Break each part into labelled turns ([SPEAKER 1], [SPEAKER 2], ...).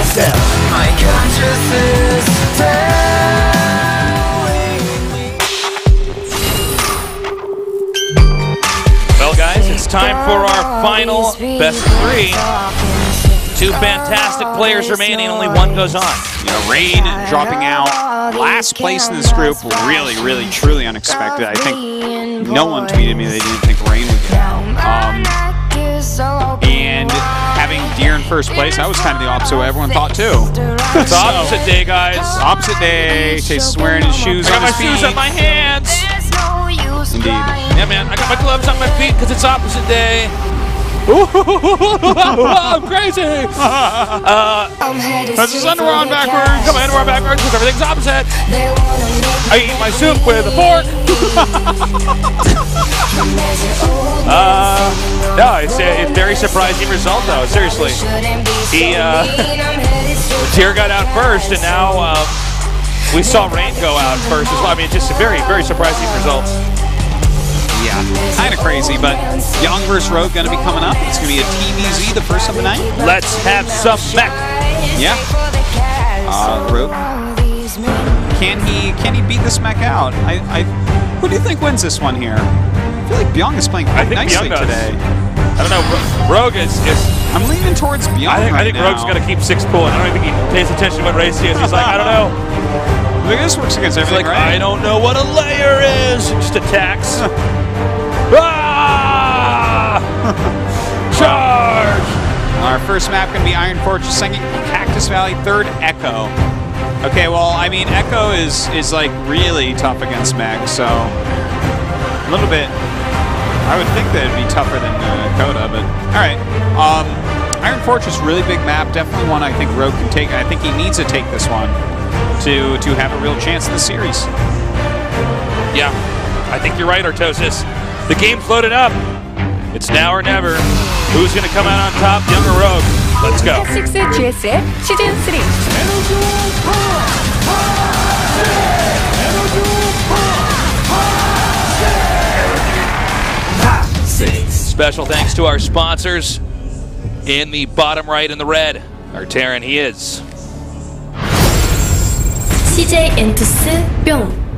[SPEAKER 1] GSL. My conscience is telling me.
[SPEAKER 2] Well, guys, it's time for our final best of 3. 2 fantastic players remaining, only one goes on.
[SPEAKER 3] You know, Rain dropping out last place in this group, really, really, truly unexpected. I think no one tweeted me they didn't think Rain would get out. And having Deer in first place, that was kind of the opposite of what everyone thought too.
[SPEAKER 2] It's opposite day, guys.
[SPEAKER 3] Opposite day. Chase is wearing his shoes on his feet.
[SPEAKER 2] I got my shoes on my hands.
[SPEAKER 3] Indeed.
[SPEAKER 2] Yeah, man, I got my gloves on my feet because it's opposite day. I'm crazy.
[SPEAKER 3] That's his underwear on backwards.
[SPEAKER 2] Got my underwear backwards because everything's opposite. I eat my soup with a fork. No, it's a very surprising result, though. Seriously, Deer got out first, and now we saw Rain go out first as well. I mean, just a very, very surprising results.
[SPEAKER 3] Yeah, kind of crazy, but Young vs. Rogue going to be coming up. It's going to be a TVZ the first of the night.
[SPEAKER 2] Let's have some mech.
[SPEAKER 3] Yeah. Rogue. Can he beat this mech out? Who do you think wins this one here? I feel like Bbyong is playing quite nicely today.
[SPEAKER 2] I don't know. Rogue is
[SPEAKER 3] I'm leaning towards Bbyong.
[SPEAKER 2] I think Rogue's going to keep 6 pulling. I don't think he pays attention to what race he is. He's like, I don't know.
[SPEAKER 3] Look, this works against everything,
[SPEAKER 2] like,
[SPEAKER 3] right?
[SPEAKER 2] I don't know what a layer is. Just attacks. Charge!
[SPEAKER 3] Our first map going to be Iron Fortress, second Cactus Valley, third Echo. Okay, well, I mean, Echo is like really tough against Meg, so a little bit. I would think that it'd be tougher than Coda, but all right. Iron Fortress, really big map, definitely one I think Rogue can take. I think he needs to take this one to have a real chance in the series.
[SPEAKER 2] Yeah, I think you're right, Artosis. The game's loaded up. It's now or never. Who's going to come out on top, Young or Rogue? Let's go.
[SPEAKER 4] HOT6 GSL 시즌
[SPEAKER 1] 3.
[SPEAKER 2] Special thanks to our sponsors in the bottom right in the red. Our Terran, he is
[SPEAKER 4] CJ 엔투스 뿅.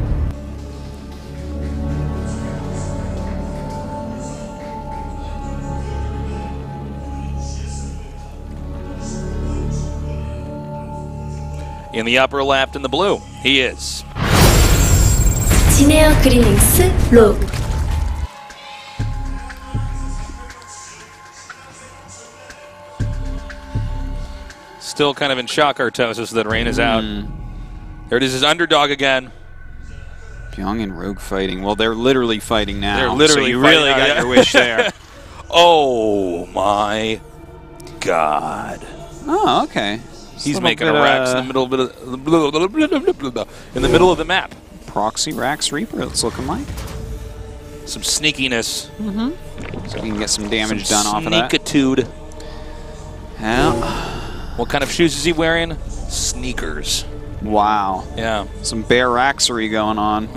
[SPEAKER 2] in the upper left in the blue. He is
[SPEAKER 4] 지네어 그리닝스 로그.
[SPEAKER 2] still kind of in shock, Artosis, that Rain is out. There it is, his underdog again.
[SPEAKER 3] Bbyong and Rogue fighting. Well, they're literally fighting now.
[SPEAKER 2] They're literally
[SPEAKER 3] so you
[SPEAKER 2] fighting
[SPEAKER 3] really
[SPEAKER 2] now,
[SPEAKER 3] got your wish there.
[SPEAKER 2] Oh my God!
[SPEAKER 3] Oh, okay.
[SPEAKER 2] He's making a Rax in the middle of the map.
[SPEAKER 3] Proxy Rax Reaper, it's looking like.
[SPEAKER 2] Some sneakiness.
[SPEAKER 3] So we can get some damage done off of that.
[SPEAKER 2] Sneakitude.
[SPEAKER 3] Yeah.
[SPEAKER 2] What kind of shoes is he wearing? Sneakers.
[SPEAKER 3] Wow.
[SPEAKER 2] Yeah.
[SPEAKER 3] Some bear raxery going on.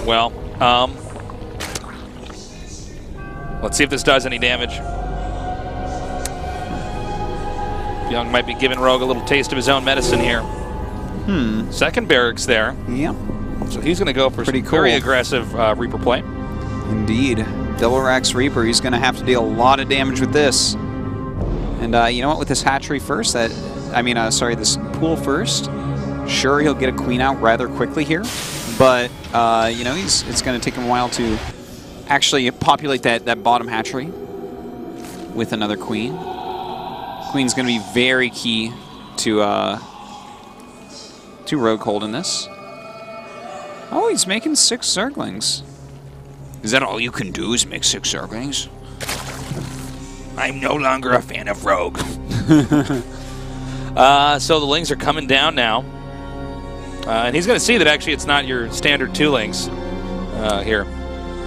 [SPEAKER 2] Well, let's see if this does any damage. Bbyong might be giving Rogue a little taste of his own medicine here. Second barracks there.
[SPEAKER 3] Yep.
[SPEAKER 2] So he's going to go for some very aggressive Reaper play.
[SPEAKER 3] Indeed. Double Rax Reaper, he's going to have to deal a lot of damage with this. And you know what, with this hatchery first, this pool first, sure, he'll get a queen out rather quickly here. But, you know, it's going to take him a while to actually populate that bottom hatchery with another queen. Queen's going to be very key to Rogue holding this. Oh, he's making 6 Zerglings. Is that all you can do is make 6 Zerglings?
[SPEAKER 2] I'm no longer a fan of Rogue. So the Lings are coming down now. And he's going to see that actually it's not your standard 2 Lings here.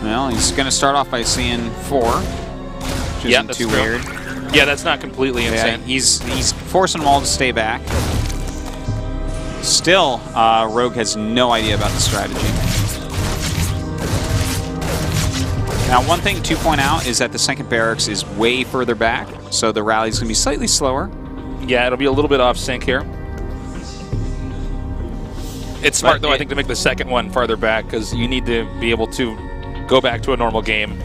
[SPEAKER 3] Well, he's going to start off by seeing 4, which isn't too weird.
[SPEAKER 2] Yeah, that's not completely insane.
[SPEAKER 3] He's forcing them all to stay back. Still, Rogue has no idea about the strategy. Now, one thing to point out is that the second barracks is way further back, so the rally's going to be slightly slower.
[SPEAKER 2] Yeah, it'll be a little bit off sync here. It's smart, though, I think, to make the second one farther back, because you need to be able to go back to a normal game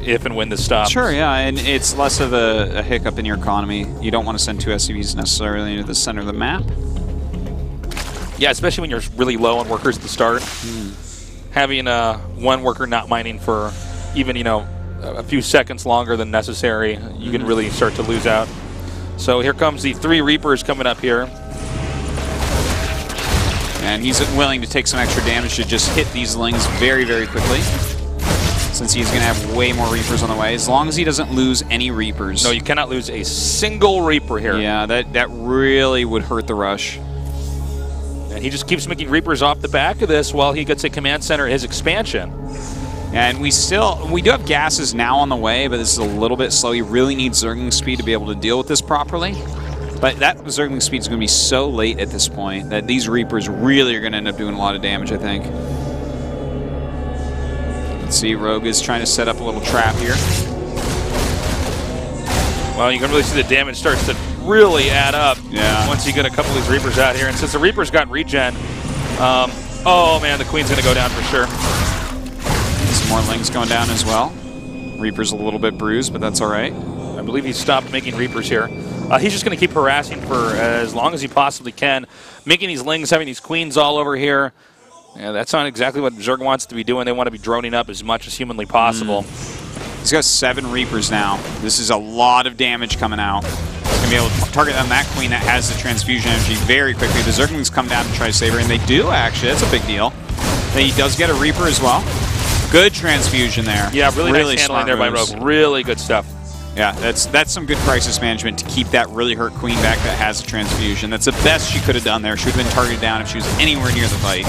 [SPEAKER 2] if and when this stops.
[SPEAKER 3] Sure, yeah, and it's less of a hiccup in your economy. You don't want to send two SCVs necessarily into the center of the map.
[SPEAKER 2] Yeah, especially when you're really low on workers at the start. Having one worker not mining for even, you know, a few seconds longer than necessary, you can really start to lose out. So here comes the 3 Reapers coming up here.
[SPEAKER 3] And he's willing to take some extra damage to just hit these Lings very, very quickly, since he's going to have way more Reapers on the way, as long as he doesn't lose any Reapers.
[SPEAKER 2] No, you cannot lose a single Reaper here.
[SPEAKER 3] Yeah, that really would hurt the rush.
[SPEAKER 2] And he just keeps making Reapers off the back of this while he gets a command center his expansion.
[SPEAKER 3] And we do have gases now on the way, but this is a little bit slow. You really need Zergling speed to be able to deal with this properly. But that Zergling speed is going to be so late at this point that these Reapers really are going to end up doing a lot of damage, I think. Let's see, Rogue is trying to set up a little trap here.
[SPEAKER 2] Well, you can really see the damage starts to really add up once you get a couple of these Reapers out here. And since the Reapers got regen, oh man, the Queen's going to go down for sure.
[SPEAKER 3] Some more Lings going down as well. Reaper's a little bit bruised, but that's all right.
[SPEAKER 2] I believe he stopped making Reapers here. He's just going to keep harassing for as long as he possibly can, making these Lings, having these Queens all over here. Yeah, that's not exactly what Zerg wants to be doing. They want to be droning up as much as humanly possible.
[SPEAKER 3] He's got 7 Reapers now. This is a lot of damage coming out. He's going to be able to target on that Queen that has the transfusion energy very quickly. The Zerglings come down and try to save her, and they do, actually. That's a big deal. Then he does get a Reaper as well. Good transfusion there.
[SPEAKER 2] Yeah, really nice handling there by Rogue. Really good stuff.
[SPEAKER 3] Yeah, that's some good crisis management to keep that really hurt Queen back that has a transfusion. That's the best she could have done there. She would have been targeted down if she was anywhere near the fight.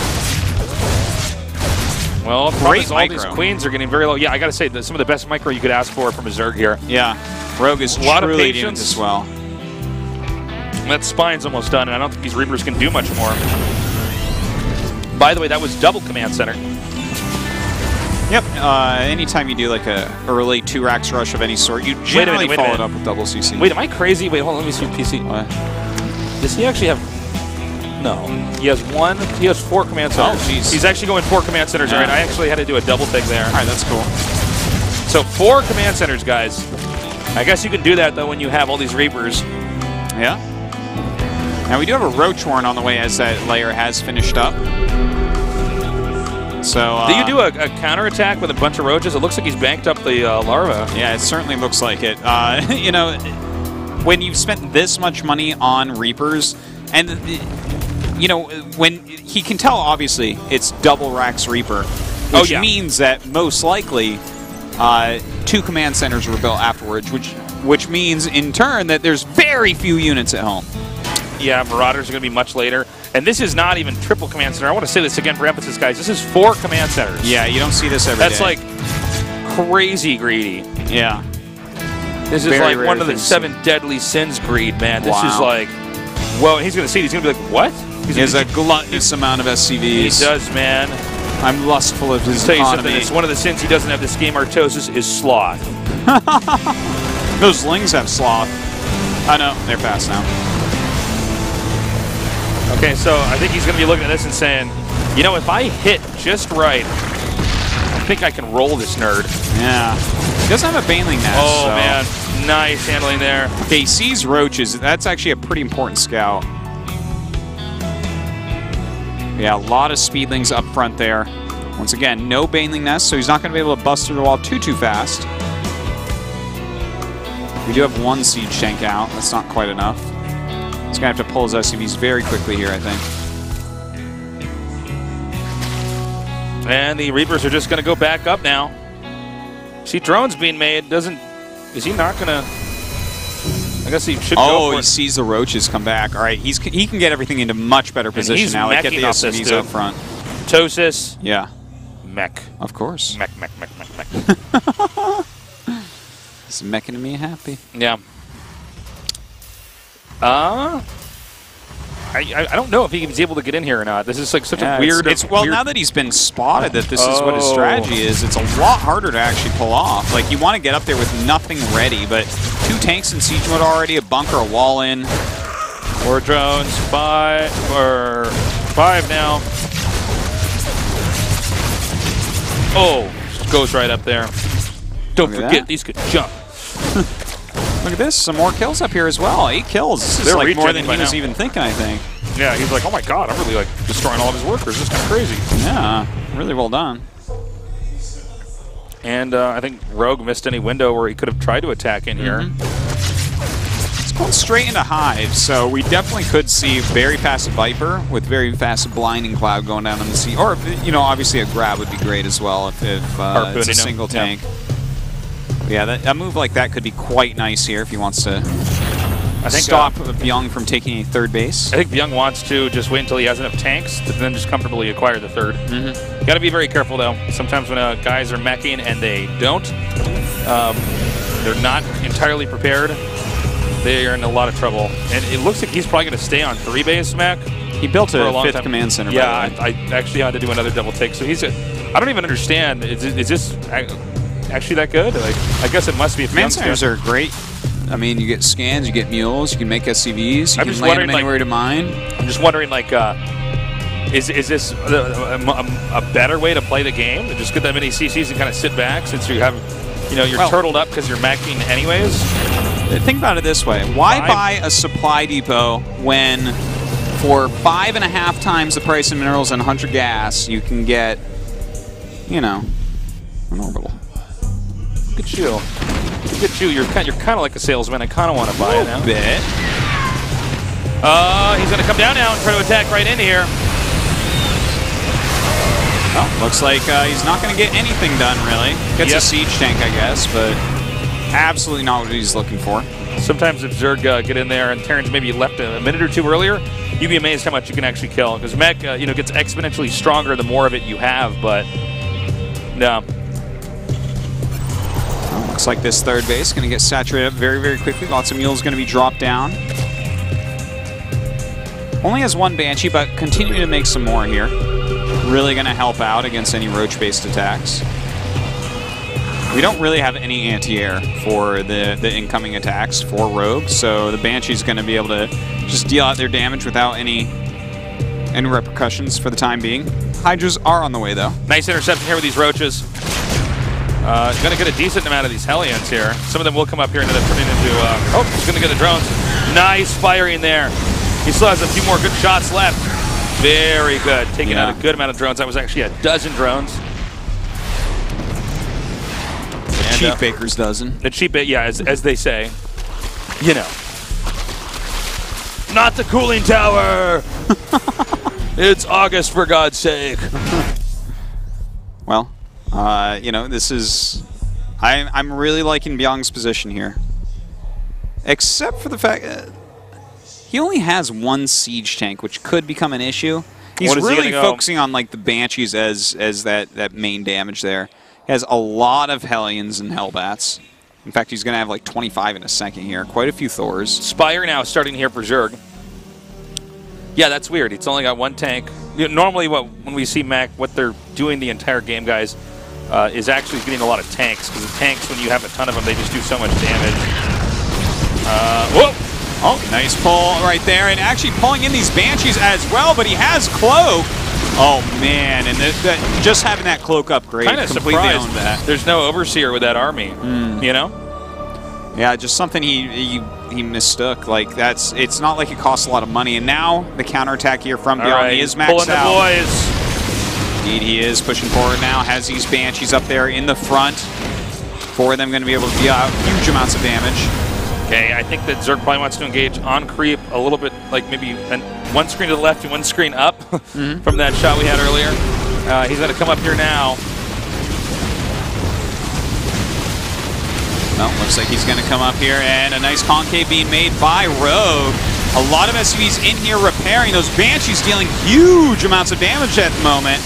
[SPEAKER 2] Well, great all these Queens are getting very low. Yeah, I got to say, some of the best micro you could ask for from a Zerg here.
[SPEAKER 3] Yeah, Rogue is truly doing this well.
[SPEAKER 2] That Spine's almost done, and I don't think these Reapers can do much more. By the way, that was double command center.
[SPEAKER 3] Yep, anytime you do like a early 2-Rax rush of any sort, you generally follow it up with double CC.
[SPEAKER 2] Wait, am I crazy? Wait, hold on, let me see PC.
[SPEAKER 3] What?
[SPEAKER 2] Does he actually have... No. He has 4 command centers.
[SPEAKER 3] Oh, jeez.
[SPEAKER 2] He's actually going 4 command centers. Yeah. All right, I actually had to do a double thing there.
[SPEAKER 3] All right, that's cool.
[SPEAKER 2] So 4 command centers, guys. I guess you can do that, though, when you have all these Reapers.
[SPEAKER 3] Yeah. Now, we do have a Roach Warren on the way as that layer has finished up. So,
[SPEAKER 2] do you do a counterattack with a bunch of roaches? It looks like he's banked up the larva.
[SPEAKER 3] Yeah, it certainly looks like it. You know, when you've spent this much money on Reapers, and, you know, when he can tell, obviously, it's double Rax Reaper, which means that most likely 2 command centers were built afterwards, which means, in turn, that there's very few units at home.
[SPEAKER 2] Yeah, Marauders are going to be much later. And this is not even triple command center. I want to say this again for emphasis, guys. This is 4 command centers.
[SPEAKER 3] Yeah, you don't see this every day.
[SPEAKER 2] That's like crazy greedy.
[SPEAKER 3] Yeah.
[SPEAKER 2] This is like one of the 7 deadly sins greed, man. This is like, well, he's going to see it. He's going to be like, what?
[SPEAKER 3] He has a gluttonous amount of SCVs.
[SPEAKER 2] He does, man.
[SPEAKER 3] I'm lustful of his
[SPEAKER 2] economy. I'll tell you something. It's one of the sins he doesn't have this game, Artosis, is sloth.
[SPEAKER 3] Those Lings have sloth. Oh, no. They're fast now.
[SPEAKER 2] Okay, so I think he's going to be looking at this and saying, you know, if I hit just right, I think I can roll this nerd.
[SPEAKER 3] Yeah. He doesn't have a Baneling Nest.
[SPEAKER 2] Oh, man. Nice handling there.
[SPEAKER 3] Okay, he sees roaches. That's actually a pretty important scout. Yeah, a lot of Speedlings up front there. Once again, no Baneling Nest, so he's not going to be able to bust through the wall too fast. We do have 1 Siege Tank out. That's not quite enough. He's going to have to pull his SCVs very quickly here, I think.
[SPEAKER 2] And the Reapers are just going to go back up now. See, drones being made. Is he not going to... I guess he should go for it.
[SPEAKER 3] He sees the roaches come back. All right, he can get everything into much better position now. Like, get the SCVs up front.
[SPEAKER 2] Tosis.
[SPEAKER 3] Yeah.
[SPEAKER 2] Mech.
[SPEAKER 3] Of course.
[SPEAKER 2] Mech.
[SPEAKER 3] It's making me happy.
[SPEAKER 2] Yeah. I don't know if he was able to get in here or not. This is like such a weird.
[SPEAKER 3] Well, now that he's been spotted that this is what his strategy is, it's a lot harder to actually pull off. Like, you want to get up there with nothing ready, but 2 tanks in siege mode already, a bunker, a wall in.
[SPEAKER 2] 4 drones, 5 now. Oh, just goes right up there. Don't forget, these could jump.
[SPEAKER 3] Look at this, some more kills up here as well. 8 kills. This is like more than he was even thinking, I think.
[SPEAKER 2] Yeah, he's like, oh my god, I'm really like destroying all of his workers. This is kind of crazy.
[SPEAKER 3] Yeah, really well done.
[SPEAKER 2] And I think Rogue missed any window where he could have tried to attack in here.
[SPEAKER 3] It's going straight into Hive, so we definitely could see very fast Viper with very fast Blinding Cloud going down on the sea. Or, you know, obviously a grab would be great as well if it's a single tank. Yeah, a move like that could be quite nice here if he wants to stop Bbyong from taking a 3rd base.
[SPEAKER 2] I think Bbyong wants to just wait until he has enough tanks to then just comfortably acquire the 3rd. Got to be very careful, though. Sometimes when guys are meching and they don't, they're not entirely prepared, they are in a lot of trouble. And it looks like he's probably going to stay on 3 base mech.
[SPEAKER 3] He built a 5th command center.
[SPEAKER 2] Yeah, I actually had to do another double take. So he's I don't even understand. Is this actually that good? Like, I guess it must be.
[SPEAKER 3] Command centers are great. I mean, you get scans, you get mules, you can make SCVs, you can land them anywhere to mine.
[SPEAKER 2] I'm just wondering, like, is this a better way to play the game? To just get that many CCs and kind of sit back since you have, you know, you're turtled up because you're meching anyways?
[SPEAKER 3] Think about it this way. Why buy a supply depot when for 5.5 times the price of minerals and 100 gas, you can get, you know, an orbital?
[SPEAKER 2] Look at you. Look at you. You're kind of like a salesman. I kind of want to buy it now.
[SPEAKER 3] A bit.
[SPEAKER 2] He's going to come down now and try to attack right in here.
[SPEAKER 3] Oh, looks like he's not going to get anything done, really. Gets a siege tank, I guess, but absolutely not what he's looking for.
[SPEAKER 2] Sometimes if Zerg get in there and Terran's maybe left a minute or 2 earlier, you'd be amazed how much you can actually kill. Because mech, you know, gets exponentially stronger the more of it you have, but no.
[SPEAKER 3] Well, looks like this 3rd base is going to get saturated up very, very quickly. Lots of mules going to be dropped down. Only has 1 Banshee, but continuing to make some more here. Really going to help out against any roach-based attacks. We don't really have any anti-air for the incoming attacks for Rogue, so the Banshee's going to be able to just deal out their damage without any repercussions for the time being. Hydras are on the way, though.
[SPEAKER 2] Nice interception here with these roaches. Going to get a decent amount of these Hellions here. Some of them will come up here and end up turning into... oh, he's going to get the drones. Nice firing there. He still has a few more good shots left. Very good. Taking out a good amount of drones. That was actually a dozen drones.
[SPEAKER 3] Cheap baker's dozen.
[SPEAKER 2] The cheap, yeah, as they say. You know. Not the cooling tower! It's August, for God's sake.
[SPEAKER 3] Well, you know, this is... I'm really liking Bbyong's position here. Except for the fact he only has 1 siege tank, which could become an issue. He's really focusing on, like, the Banshees as that main damage there. He has a lot of Hellions and Hellbats. In fact, he's going to have like 25 in a second here. Quite a few Thors.
[SPEAKER 2] Spire now starting here for Zerg. Yeah, that's weird. It's only got 1 tank. You know, normally when we see mech, what they're doing the entire game, guys, is actually getting a lot of tanks. Because the tanks, when you have a ton of them, they just do so much damage. Whoa!
[SPEAKER 3] Oh, nice pull right there. And actually pulling in these Banshees as well, but he has Cloak. Oh, man. And just having that Cloak upgrade completely owned that.
[SPEAKER 2] There's no Overseer with that army, you know?
[SPEAKER 3] Yeah, just something he mistook. Like, it's not like it costs a lot of money. And now the counterattack here from Bbyong, he is maxed out.
[SPEAKER 2] Pulling the boys.
[SPEAKER 3] Indeed, he is pushing forward now. Has these Banshees up there in the front. 4 of them going to be able to deal out huge amounts of damage.
[SPEAKER 2] Okay, I think that Zerg probably wants to engage on creep a little bit, like maybe 1 screen to the left and 1 screen up from that shot we had earlier. He's going to come up here now.
[SPEAKER 3] Well, looks like he's going to come up here, and a nice concave being made by Rogue. A lot of SCVs in here repairing. Those Banshees dealing huge amounts of damage at the moment,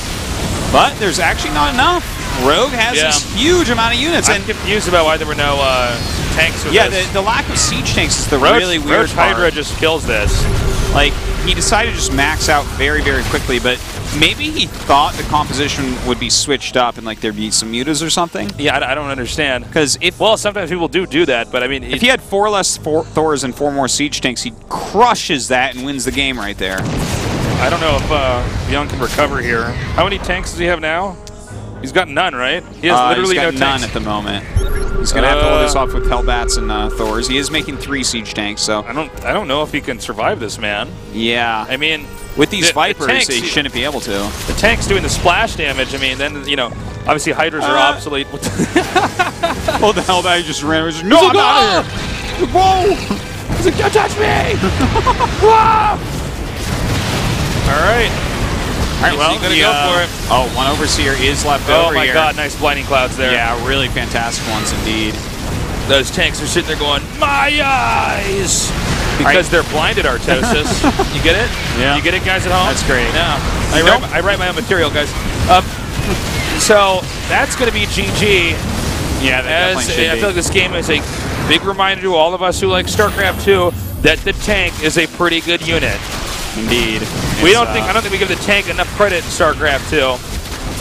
[SPEAKER 3] but there's actually not enough. Rogue has this huge amount of units.
[SPEAKER 2] I'm confused about why there were no tanks with
[SPEAKER 3] this. The lack of siege tanks is the really weird
[SPEAKER 2] Roach
[SPEAKER 3] part.
[SPEAKER 2] Hydra just kills this.
[SPEAKER 3] Like, he decided to just max out very, very quickly, but maybe he thought the composition would be switched up and like there'd be some mutas or something.
[SPEAKER 2] Yeah, I don't understand.
[SPEAKER 3] Because if
[SPEAKER 2] well, sometimes people do that, but I mean,
[SPEAKER 3] if he had 4 less Thors and 4 more siege tanks, he crushes that and wins the game right there.
[SPEAKER 2] I don't know if Bbyong can recover here. How many tanks does he have now? He's got none, right? He has literally
[SPEAKER 3] he's got
[SPEAKER 2] no
[SPEAKER 3] none
[SPEAKER 2] tanks
[SPEAKER 3] at the moment. He's gonna have to hold this off with Hellbats and Thors. He is making 3 siege tanks, so
[SPEAKER 2] I don't know if he can survive this, man.
[SPEAKER 3] yeah.
[SPEAKER 2] I mean,
[SPEAKER 3] with these Vipers,
[SPEAKER 2] tanks,
[SPEAKER 3] he shouldn't be able to.
[SPEAKER 2] The tank's doing the splash damage. I mean, then you know, obviously Hydras are obsolete.
[SPEAKER 3] Oh, the Hellbat just ran. He was like, no, I'm out of here. Whoa! He's like, don't touch me!
[SPEAKER 2] Whoa! All right.
[SPEAKER 3] All right, well,
[SPEAKER 2] gonna go for it.
[SPEAKER 3] Oh, one Overseer is left
[SPEAKER 2] Oh
[SPEAKER 3] over
[SPEAKER 2] my
[SPEAKER 3] here.
[SPEAKER 2] God, nice blinding clouds there.
[SPEAKER 3] Yeah, really fantastic ones indeed.
[SPEAKER 2] Those tanks are sitting there going, my eyes! Because they're blinded, Artosis. You get it?
[SPEAKER 3] Yeah.
[SPEAKER 2] You get it, guys at home?
[SPEAKER 3] That's great.
[SPEAKER 2] Yeah. I write my own material, guys. So that's going to be GG.
[SPEAKER 3] Yeah, that definitely should
[SPEAKER 2] I
[SPEAKER 3] be.
[SPEAKER 2] feel like this game is a big reminder to all of us who like StarCraft II that the tank is a pretty good unit.
[SPEAKER 3] Indeed.
[SPEAKER 2] I don't think we give the tank enough credit in StarCraft II.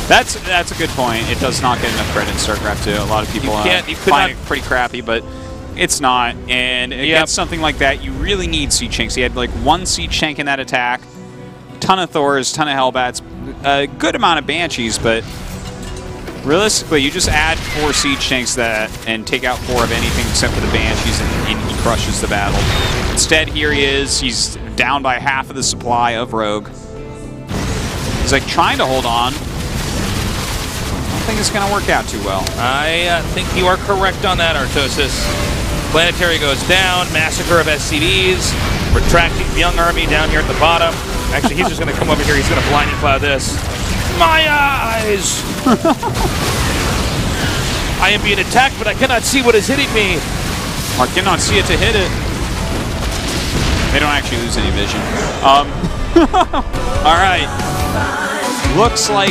[SPEAKER 3] That's a good point. It does not get enough credit in StarCraft 2. A lot of people find it pretty crappy, but it's not. And against something like that, you really need siege tanks. He had like 1 siege tank in that attack, ton of Thors, ton of Hellbats, a good amount of Banshees, but realistically, you just add 4 siege tanks and take out 4 of anything except for the Banshees, and he crushes the battle. Instead, here he is. He's down by half of the supply of Rogue. He's like trying to hold on. I don't think it's going to work out too well.
[SPEAKER 2] I think you are correct on that, Artosis. Planetary goes down, massacre of SCVs, retracting Bbyong army down here at the bottom. Actually, he's just going to come over here. He's going to blinding cloud this. My eyes! I am being attacked, but I cannot see what is hitting me.
[SPEAKER 3] I cannot see it to hit it. They don't actually lose any vision. All right. Looks like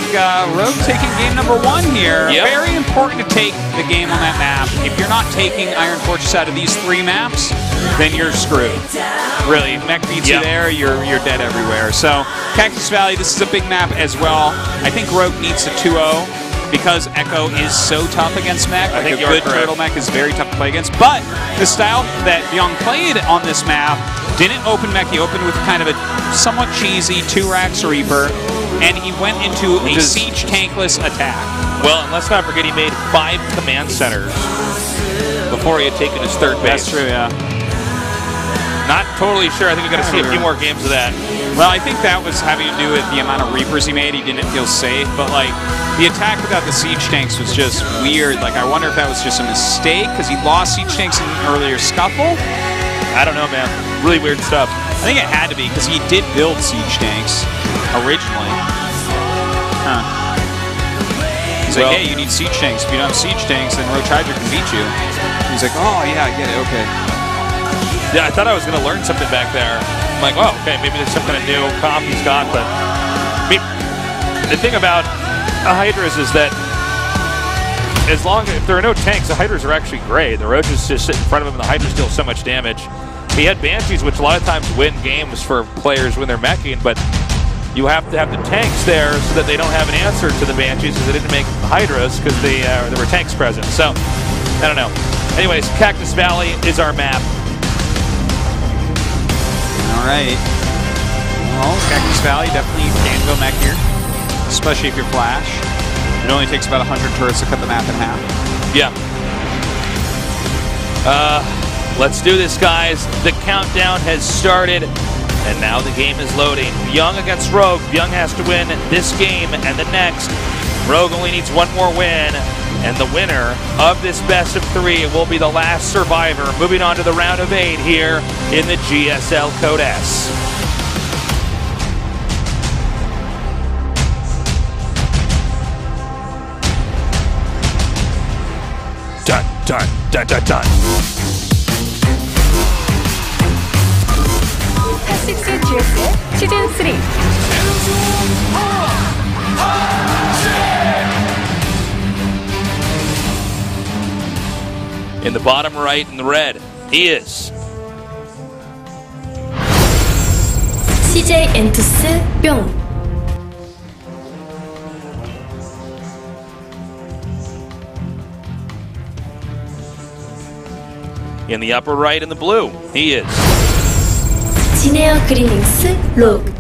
[SPEAKER 3] Rogue taking game number 1 here.
[SPEAKER 2] Yep.
[SPEAKER 3] Very important to take the game on that map. If you're not taking Iron Fortress out of these 3 maps, then you're screwed. Really, mech beats you there, you're dead everywhere. So Cactus Valley, this is a big map as well. I think Rogue needs a 2-0 because Echo is so tough against mech. Like a good turtle mech is very tough to play against. But the style that Bbyong played on this map didn't open mech. He opened with kind of a somewhat cheesy 2-Rax Reaper, and he went into a siege tankless attack.
[SPEAKER 2] Well, and let's not forget he made 5 command centers before he had taken his 3rd base.
[SPEAKER 3] That's true, yeah.
[SPEAKER 2] Not totally sure. I think we got to see a few more games of that.
[SPEAKER 3] Well, I think that was having to do with the amount of Reapers he made. He didn't feel safe, but like the attack without the siege tanks was just weird. Like I wonder if that was just a mistake because he lost siege tanks in an earlier scuffle.
[SPEAKER 2] I don't know, man. Really weird stuff.
[SPEAKER 3] I think it had to be because he did build siege tanks originally. Huh. He's like, hey, you need siege tanks. If you don't have siege tanks, then Roach Hydra can beat you. He's like, oh yeah, I get it. Okay.
[SPEAKER 2] Yeah, I thought I was going to learn something back there. I'm like, oh, okay, maybe there's some kind of new comp he's got, but I mean, the thing about a Hydras is that if there are no tanks, the Hydras are actually great. The Roaches just sit in front of him, and the Hydras deal so much damage. He had Banshees, which a lot of times win games for players when they're meching, but you have to have the tanks there so that they don't have an answer to the Banshees because they didn't make Hydras because there were tanks present. So, I don't know. Anyways, Cactus Valley is our map.
[SPEAKER 3] All right. Well, Cactus Valley definitely can go mech here, especially if you're Flash. It only takes about 100 turrets to cut the map in half.
[SPEAKER 2] Yeah. Let's do this, guys. The countdown has started, and now the game is loading. Bbyong against Rogue. Bbyong has to win this game and the next. Rogue only needs 1 more win, and the winner of this best of 3 will be the last survivor, moving on to the round of 8 here in the GSL Code S. Dun, dun, dun, dun, dun.
[SPEAKER 4] HOT6 GSL 시즌 3.
[SPEAKER 2] In the bottom right in the red, he is
[SPEAKER 4] CJ Bbyong.
[SPEAKER 2] In the upper right in the blue, he is.
[SPEAKER 4] 진에어 그리닝스 로그.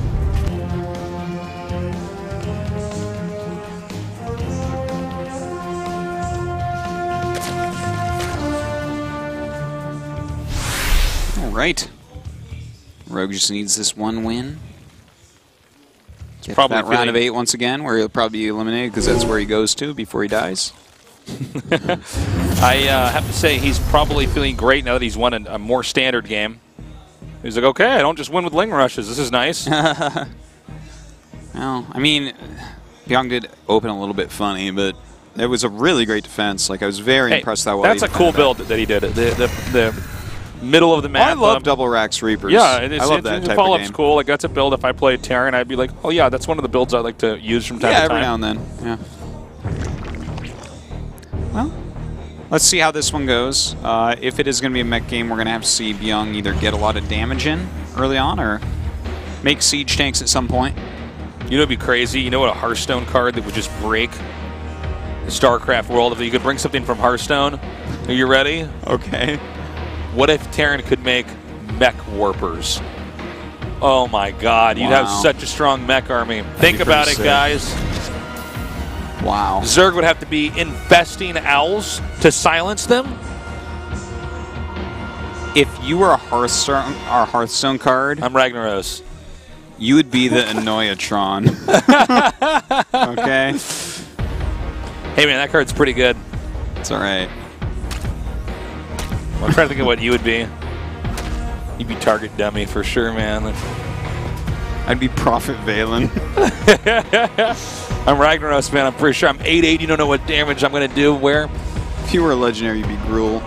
[SPEAKER 3] All right. Rogue just needs this one win. Get
[SPEAKER 2] Probably
[SPEAKER 3] that round of 8 once again, where he'll probably be eliminated because that's where he goes to before he dies.
[SPEAKER 2] I have to say he's probably feeling great now that he's won a more standard game. He's like, okay, I don't just win with Ling Rushes. This is nice.
[SPEAKER 3] Well, I mean, Bbyong did open a little bit funny, but it was a really great defense. Like, I was very impressed that way.
[SPEAKER 2] That's a cool build that he did. The middle of the map.
[SPEAKER 3] I love double racks Reapers.
[SPEAKER 2] Yeah,
[SPEAKER 3] I love that type
[SPEAKER 2] follow-up's
[SPEAKER 3] of game.
[SPEAKER 2] cool. Like, that's a build. If I played Terran, I'd be like, oh yeah, that's one of the builds I like to use from time to time.
[SPEAKER 3] Yeah, every now and then. Yeah. Well, let's see how this one goes. If it is going to be a mech game, we're going to have to see Bbyong either get a lot of damage in early on or make siege tanks at some point.
[SPEAKER 2] You know, it'd be crazy. You know what? A Hearthstone card that would just break the StarCraft world. If you could bring something from Hearthstone. Are you ready?
[SPEAKER 3] Okay.
[SPEAKER 2] What if Terran could make mech warpers? Oh my God! You'd have such a strong mech army. Think about it, guys.
[SPEAKER 3] Wow.
[SPEAKER 2] Zerg would have to be infesting owls to silence them.
[SPEAKER 3] If you were a Hearthstone card,
[SPEAKER 2] I'm Ragnaros.
[SPEAKER 3] You would be the Annoyatron. Okay?
[SPEAKER 2] Hey man, that card's pretty good.
[SPEAKER 3] It's alright.
[SPEAKER 2] I'm trying to think of what you would be. You'd be target dummy for sure, man.
[SPEAKER 3] I'd be Prophet Valen.
[SPEAKER 2] I'm Ragnaros, man. I'm pretty sure I'm 8/8. You don't know what damage I'm going to do where.
[SPEAKER 3] If you were a legendary, you'd be Gruul.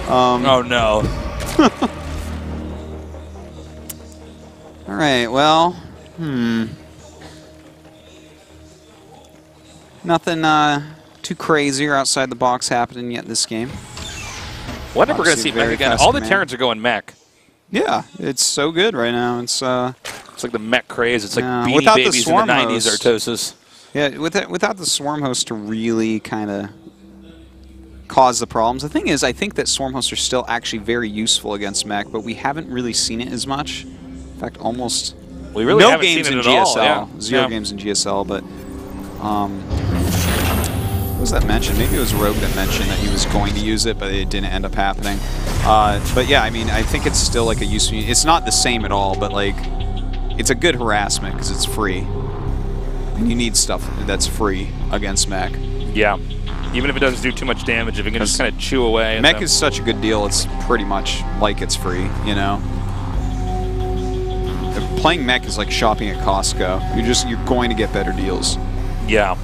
[SPEAKER 2] Oh, no.
[SPEAKER 3] All right, well, nothing too crazy or outside the box happening yet this game.
[SPEAKER 2] Wonder if we're going to see mech again. All the Terrans are going mech.
[SPEAKER 3] Yeah, it's so good right now. It's
[SPEAKER 2] like the mech craze. It's like Beanie
[SPEAKER 3] without
[SPEAKER 2] Babies
[SPEAKER 3] the
[SPEAKER 2] in the 90s
[SPEAKER 3] host,
[SPEAKER 2] Artosis.
[SPEAKER 3] Yeah, without the Swarm host to really kind of cause the problems. The thing is, I think that Swarm hosts are still actually very useful against mech, but we haven't really seen it as much. In fact, almost
[SPEAKER 2] we really
[SPEAKER 3] no games in GSL.
[SPEAKER 2] All, yeah.
[SPEAKER 3] Zero games in GSL, but what was that mentioned? Maybe it was Rogue that mentioned that he was going to use it, but it didn't end up happening. But yeah, I mean, I think it's still like a useful. It's not the same at all, but like it's a good harassment because it's free. And you need stuff that's free against mech.
[SPEAKER 2] Yeah. Even if it doesn't do too much damage, if it can just kind of chew away.
[SPEAKER 3] Mech is such a good deal, it's pretty much like it's free, you know? Playing mech is like shopping at Costco. You're going to get better deals.
[SPEAKER 2] Yeah.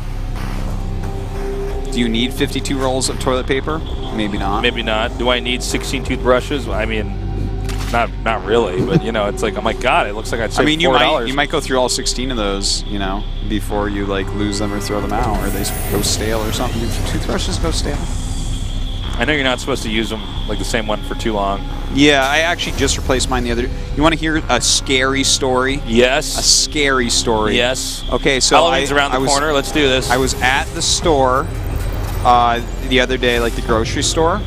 [SPEAKER 3] Do you need 52 rolls of toilet paper? Maybe not.
[SPEAKER 2] Maybe not. Do I need 16 toothbrushes? I mean, not really, but you know, it's like, oh my God, it looks like I'd save $4.
[SPEAKER 3] You might go through all 16 of those, you know, before you like lose them or throw them out, or they go stale or something. Do toothbrushes go stale?
[SPEAKER 2] I know you're not supposed to use them like the same one for too long.
[SPEAKER 3] Yeah, I actually just replaced mine the other day. You want to hear a scary story?
[SPEAKER 2] Yes.
[SPEAKER 3] A scary story.
[SPEAKER 2] Yes.
[SPEAKER 3] Okay, so
[SPEAKER 2] Halloween's around the corner. Let's do this.
[SPEAKER 3] I was at the store the other day, like the grocery store,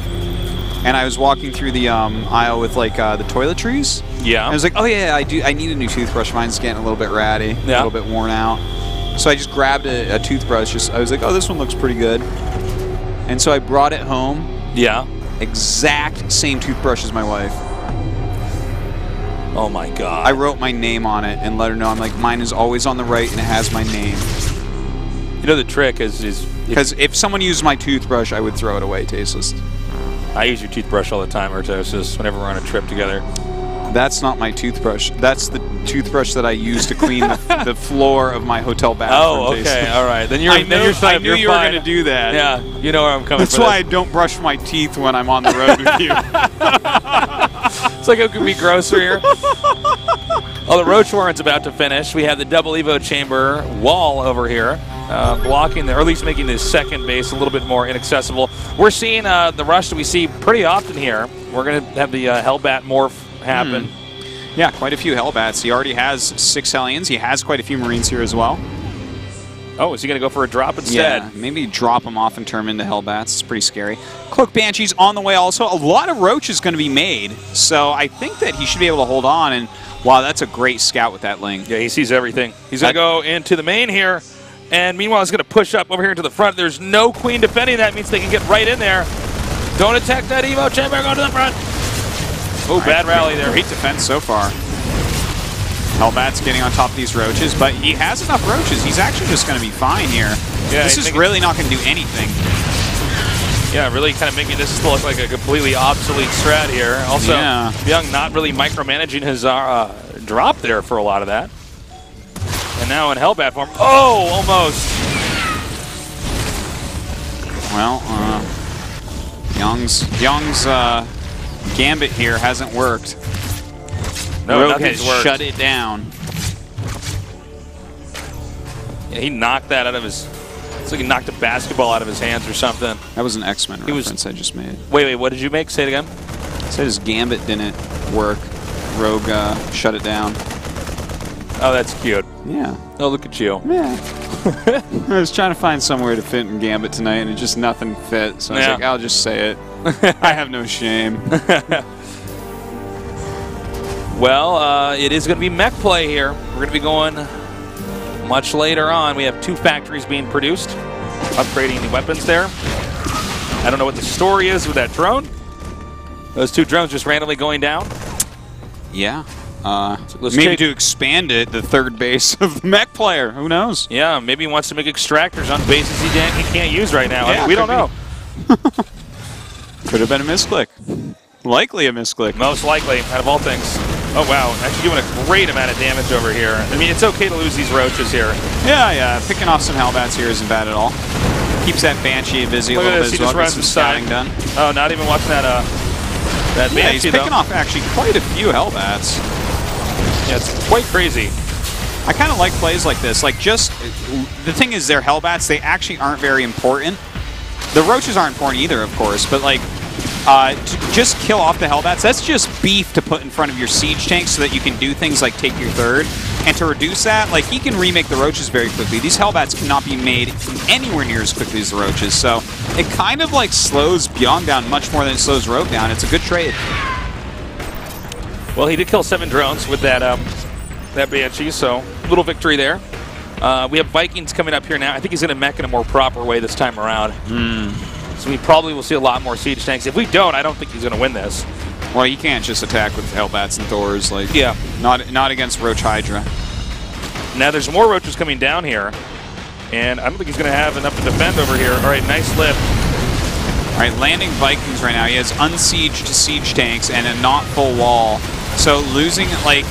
[SPEAKER 3] and I was walking through the aisle with like the toiletries.
[SPEAKER 2] Yeah.
[SPEAKER 3] And I was like, oh yeah, I need a new toothbrush. Mine's getting a little bit ratty, a little bit worn out. So I just grabbed a toothbrush. I was like, oh, this one looks pretty good. And so I brought it home.
[SPEAKER 2] Yeah.
[SPEAKER 3] Exact same toothbrush as my wife.
[SPEAKER 2] Oh my God.
[SPEAKER 3] I wrote my name on it and let her know. I'm like, mine is always on the right and it has my name.
[SPEAKER 2] You know the trick is
[SPEAKER 3] because if someone used my toothbrush, I would throw it away tasteless.
[SPEAKER 2] I use your toothbrush all the time, Artosis, whenever we're on a trip together.
[SPEAKER 3] That's not my toothbrush. That's the toothbrush that I use to clean the floor of my hotel bathroom.
[SPEAKER 2] Oh, okay, all right. Then
[SPEAKER 3] I knew you were going to do that.
[SPEAKER 2] Yeah, you know where I'm coming from.
[SPEAKER 3] That's why I don't brush my teeth when I'm on the road with you.
[SPEAKER 2] It's like it could be grosser here. Oh, the Roach Warren's about to finish. We have the double Evo chamber wall over here, blocking or at least making the second base a little bit more inaccessible. We're seeing the rush that we see pretty often here. We're going to have the Hellbat morph happen.
[SPEAKER 3] Yeah, quite a few Hellbats. He already has 6 Hellions. He has quite a few Marines here as well.
[SPEAKER 2] Oh, is he going to go for a drop instead?
[SPEAKER 3] Yeah, maybe drop them off and turn them into Hellbats. It's pretty scary. Cloak Banshee's on the way also. A lot of Roach is going to be made, so I think that he should be able to hold on. And wow, that's a great scout with that Ling.
[SPEAKER 2] Yeah, he sees everything. He's going to go into the main here, and meanwhile he's going to push up over here to the front. There's no Queen defending that. Means they can get right in there. Don't attack that Evo Chamber. Go to the front. Oh, bad rally there.
[SPEAKER 3] Great defense so far. Hellbat's getting on top of these Roaches, but he has enough Roaches. He's actually just going to be fine here.
[SPEAKER 2] Yeah,
[SPEAKER 3] this is really not going to do anything.
[SPEAKER 2] Yeah, really kind of making this look like a completely obsolete strat here. Also, Bbyong not really micromanaging his drop there for a lot of that. And now in Hellbat form. Oh, almost.
[SPEAKER 3] Well, Bbyong's Gambit here hasn't worked.
[SPEAKER 2] No,
[SPEAKER 3] Rogue
[SPEAKER 2] nothing's
[SPEAKER 3] has
[SPEAKER 2] worked.
[SPEAKER 3] shut it down.
[SPEAKER 2] Yeah, he knocked that out of his... It's like he knocked a basketball out of his hands or something.
[SPEAKER 3] That was an X-Men reference I just made.
[SPEAKER 2] Wait, what did you make? Say it again.
[SPEAKER 3] I said his Gambit didn't work. Rogue shut it down.
[SPEAKER 2] Oh, that's cute.
[SPEAKER 3] Yeah.
[SPEAKER 2] Oh, look at you.
[SPEAKER 3] Yeah. I was trying to find somewhere to fit in Gambit tonight, and it just nothing fit. So I was like, I'll just say it. I have no shame.
[SPEAKER 2] Well, it is going to be mech play here. We're going to be going much later on. We have 2 factories being produced, upgrading the weapons there. I don't know what the story is with that drone. Those 2 drones just randomly going down.
[SPEAKER 3] Yeah.
[SPEAKER 2] So
[SPEAKER 3] maybe to expand it, the 3rd base of the mech player. Who knows?
[SPEAKER 2] Yeah, maybe he wants to make extractors on bases he can't use right now.
[SPEAKER 3] Yeah,
[SPEAKER 2] I mean, we don't know.
[SPEAKER 3] Could have been a misclick. Likely a misclick.
[SPEAKER 2] Most likely, out of all things. Oh, wow. Actually doing a great amount of damage over here. I mean, it's okay to lose these Roaches here.
[SPEAKER 3] Yeah. Picking off some Hellbats here isn't bad at all. Keeps that Banshee busy a little bit as well. Gets some scouting done.
[SPEAKER 2] Oh, not even watching that Banshee,
[SPEAKER 3] yeah, he's picking off actually quite a few Hellbats.
[SPEAKER 2] Yeah, it's quite crazy.
[SPEAKER 3] I kind of like plays like this. Like, just... The thing is, they're Hellbats. They actually aren't very important. The Roaches aren't important either, of course, but, like... to just kill off the Hellbats, that's just beef to put in front of your siege tanks so that you can do things like take your 3rd. And to reduce that, like, he can remake the Roaches very quickly. These Hellbats cannot be made anywhere near as quickly as the Roaches, so it kind of, like, slows Bbyong down much more than it slows Rogue down. It's a good trade.
[SPEAKER 2] Well, he did kill 7 drones with that that Banshee, so little victory there. We have Vikings coming up here now. I think he's going to mech in a more proper way this time around. So we probably will see a lot more siege tanks. If we don't, I don't think he's going to win this.
[SPEAKER 3] Well, you can't just attack with Hellbats and Thors. Like,
[SPEAKER 2] yeah.
[SPEAKER 3] Not against Roach Hydra.
[SPEAKER 2] Now there's more Roaches coming down here. And I don't think he's going to have enough to defend over here. All right, nice lift.
[SPEAKER 3] All right, landing Vikings right now. He has unsieged siege tanks and a not full wall. So losing, like,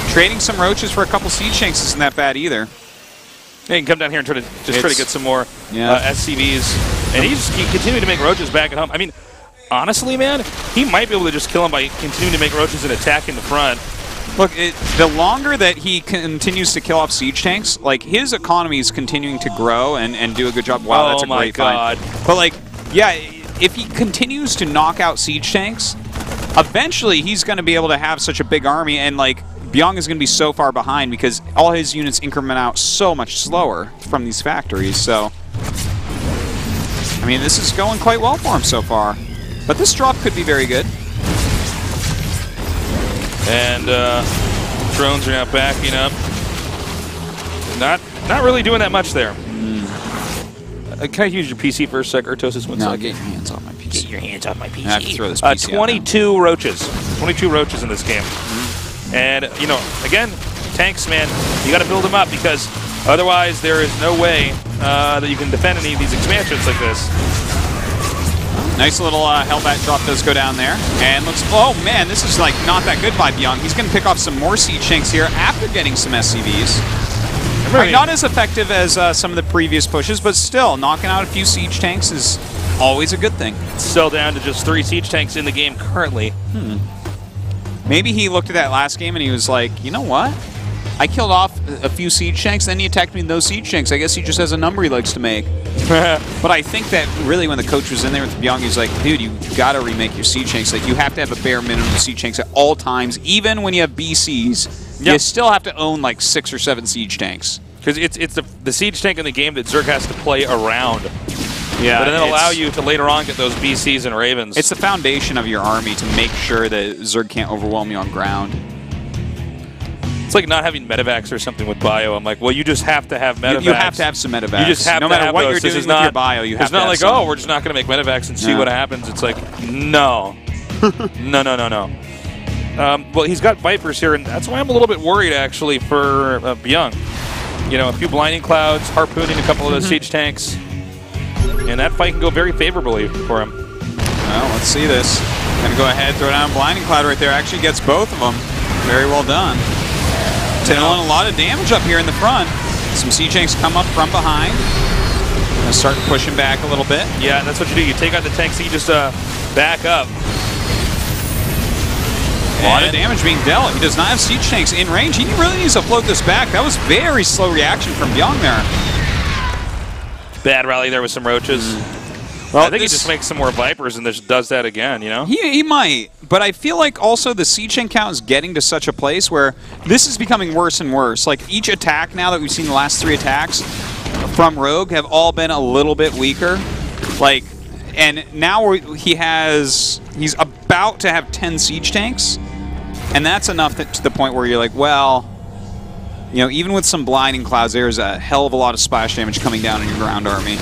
[SPEAKER 3] trading some Roaches for a couple siege tanks isn't that bad either.
[SPEAKER 2] Yeah, you can come down here and try to get some more SCVs. And he's continuing to make Roaches back at home. I mean, honestly, man, he might be able to just kill him by continuing to make Roaches and attacking the front.
[SPEAKER 3] Look, the longer that he continues to kill off siege tanks, like, his economy is continuing to grow and do a good job. Wow, that's a great find. But, like, yeah, if he continues to knock out siege tanks, eventually he's going to be able to have such a big army, and, like, Bbyong is going to be so far behind because all his units increment out so much slower from these factories. So, I mean, this is going quite well for him so far. But this drop could be very good.
[SPEAKER 2] And drones are now backing up. Not really doing that much there. Can I use your PC for a sec, Artosis?
[SPEAKER 3] No, get your hands off my PC.
[SPEAKER 2] Get your hands off my PC.
[SPEAKER 3] I have to throw this PC
[SPEAKER 2] 22 Roaches. 22 Roaches in this game. And, you know, again, tanks, man, you got to build them up because otherwise there is no way that you can defend any of these expansions like this.
[SPEAKER 3] Nice little Hellbat drop does go down there. And looks, oh man, this is like not that good by Bbyong. He's going to pick off some more siege tanks here after getting some SCVs. Right, not as effective as some of the previous pushes, but still, knocking out a few siege tanks is always a good thing.
[SPEAKER 2] Still down to just 3 siege tanks in the game currently.
[SPEAKER 3] Maybe he looked at that last game and he was like, you know what? I killed off a few siege tanks, then he attacked me with those siege tanks. I guess he just has a number he likes to make. But I think that really when the coach was in there with Bbyong, he's like, dude, you gotta remake your siege tanks. Like, you have to have a bare minimum of siege tanks at all times, even when you have BCs. Yep. You still have to own like 6 or 7 siege tanks.
[SPEAKER 2] Because it's the siege tank in the game that Zerg has to play around.
[SPEAKER 3] Yeah,
[SPEAKER 2] but then allow you to later on get those BCs and Ravens.
[SPEAKER 3] It's the foundation of your army to make sure that Zerg can't overwhelm you on ground.
[SPEAKER 2] It's like not having medevacs or something with bio. I'm like, well, you just have to have medevacs.
[SPEAKER 3] You have to have some medevacs.
[SPEAKER 2] You just have
[SPEAKER 3] no
[SPEAKER 2] to
[SPEAKER 3] matter
[SPEAKER 2] have
[SPEAKER 3] what
[SPEAKER 2] those.
[SPEAKER 3] you're doing with
[SPEAKER 2] not,
[SPEAKER 3] your bio, you have to have
[SPEAKER 2] It's not like, oh, we're just not going to make medevacs and see what happens. It's like, no. No. Well, he's got Vipers here, and that's why I'm a little bit worried, actually, for Bbyong. You know, a few blinding clouds, harpooning a couple of those siege tanks, and that fight can go very favorably for him.
[SPEAKER 3] Well, let's see this. Gonna go ahead, throw down a blinding cloud right there. Actually gets both of them. Very well done. Dealing a lot of damage up here in the front. Some siege tanks come up from behind. Gonna start pushing back a little bit.
[SPEAKER 2] Yeah, that's what you do. You take out the tanks, so you just back up.
[SPEAKER 3] A lot of damage being dealt. He does not have siege tanks in range. He really needs to float this back. That was very slow reaction from Bbyong there.
[SPEAKER 2] Bad rally there with some roaches. Well, I think he just makes some more Vipers and just does that again, you know?
[SPEAKER 3] He might, but I feel like also the siege tank count is getting to such a place where this is becoming worse and worse. Like, each attack now that we've seen the last 3 attacks from Rogue have all been a little bit weaker. Like, and now he's about to have 10 siege tanks, and that's enough to the point where you're like, well, you know, even with some blinding clouds, there's a hell of a lot of splash damage coming down in your ground army.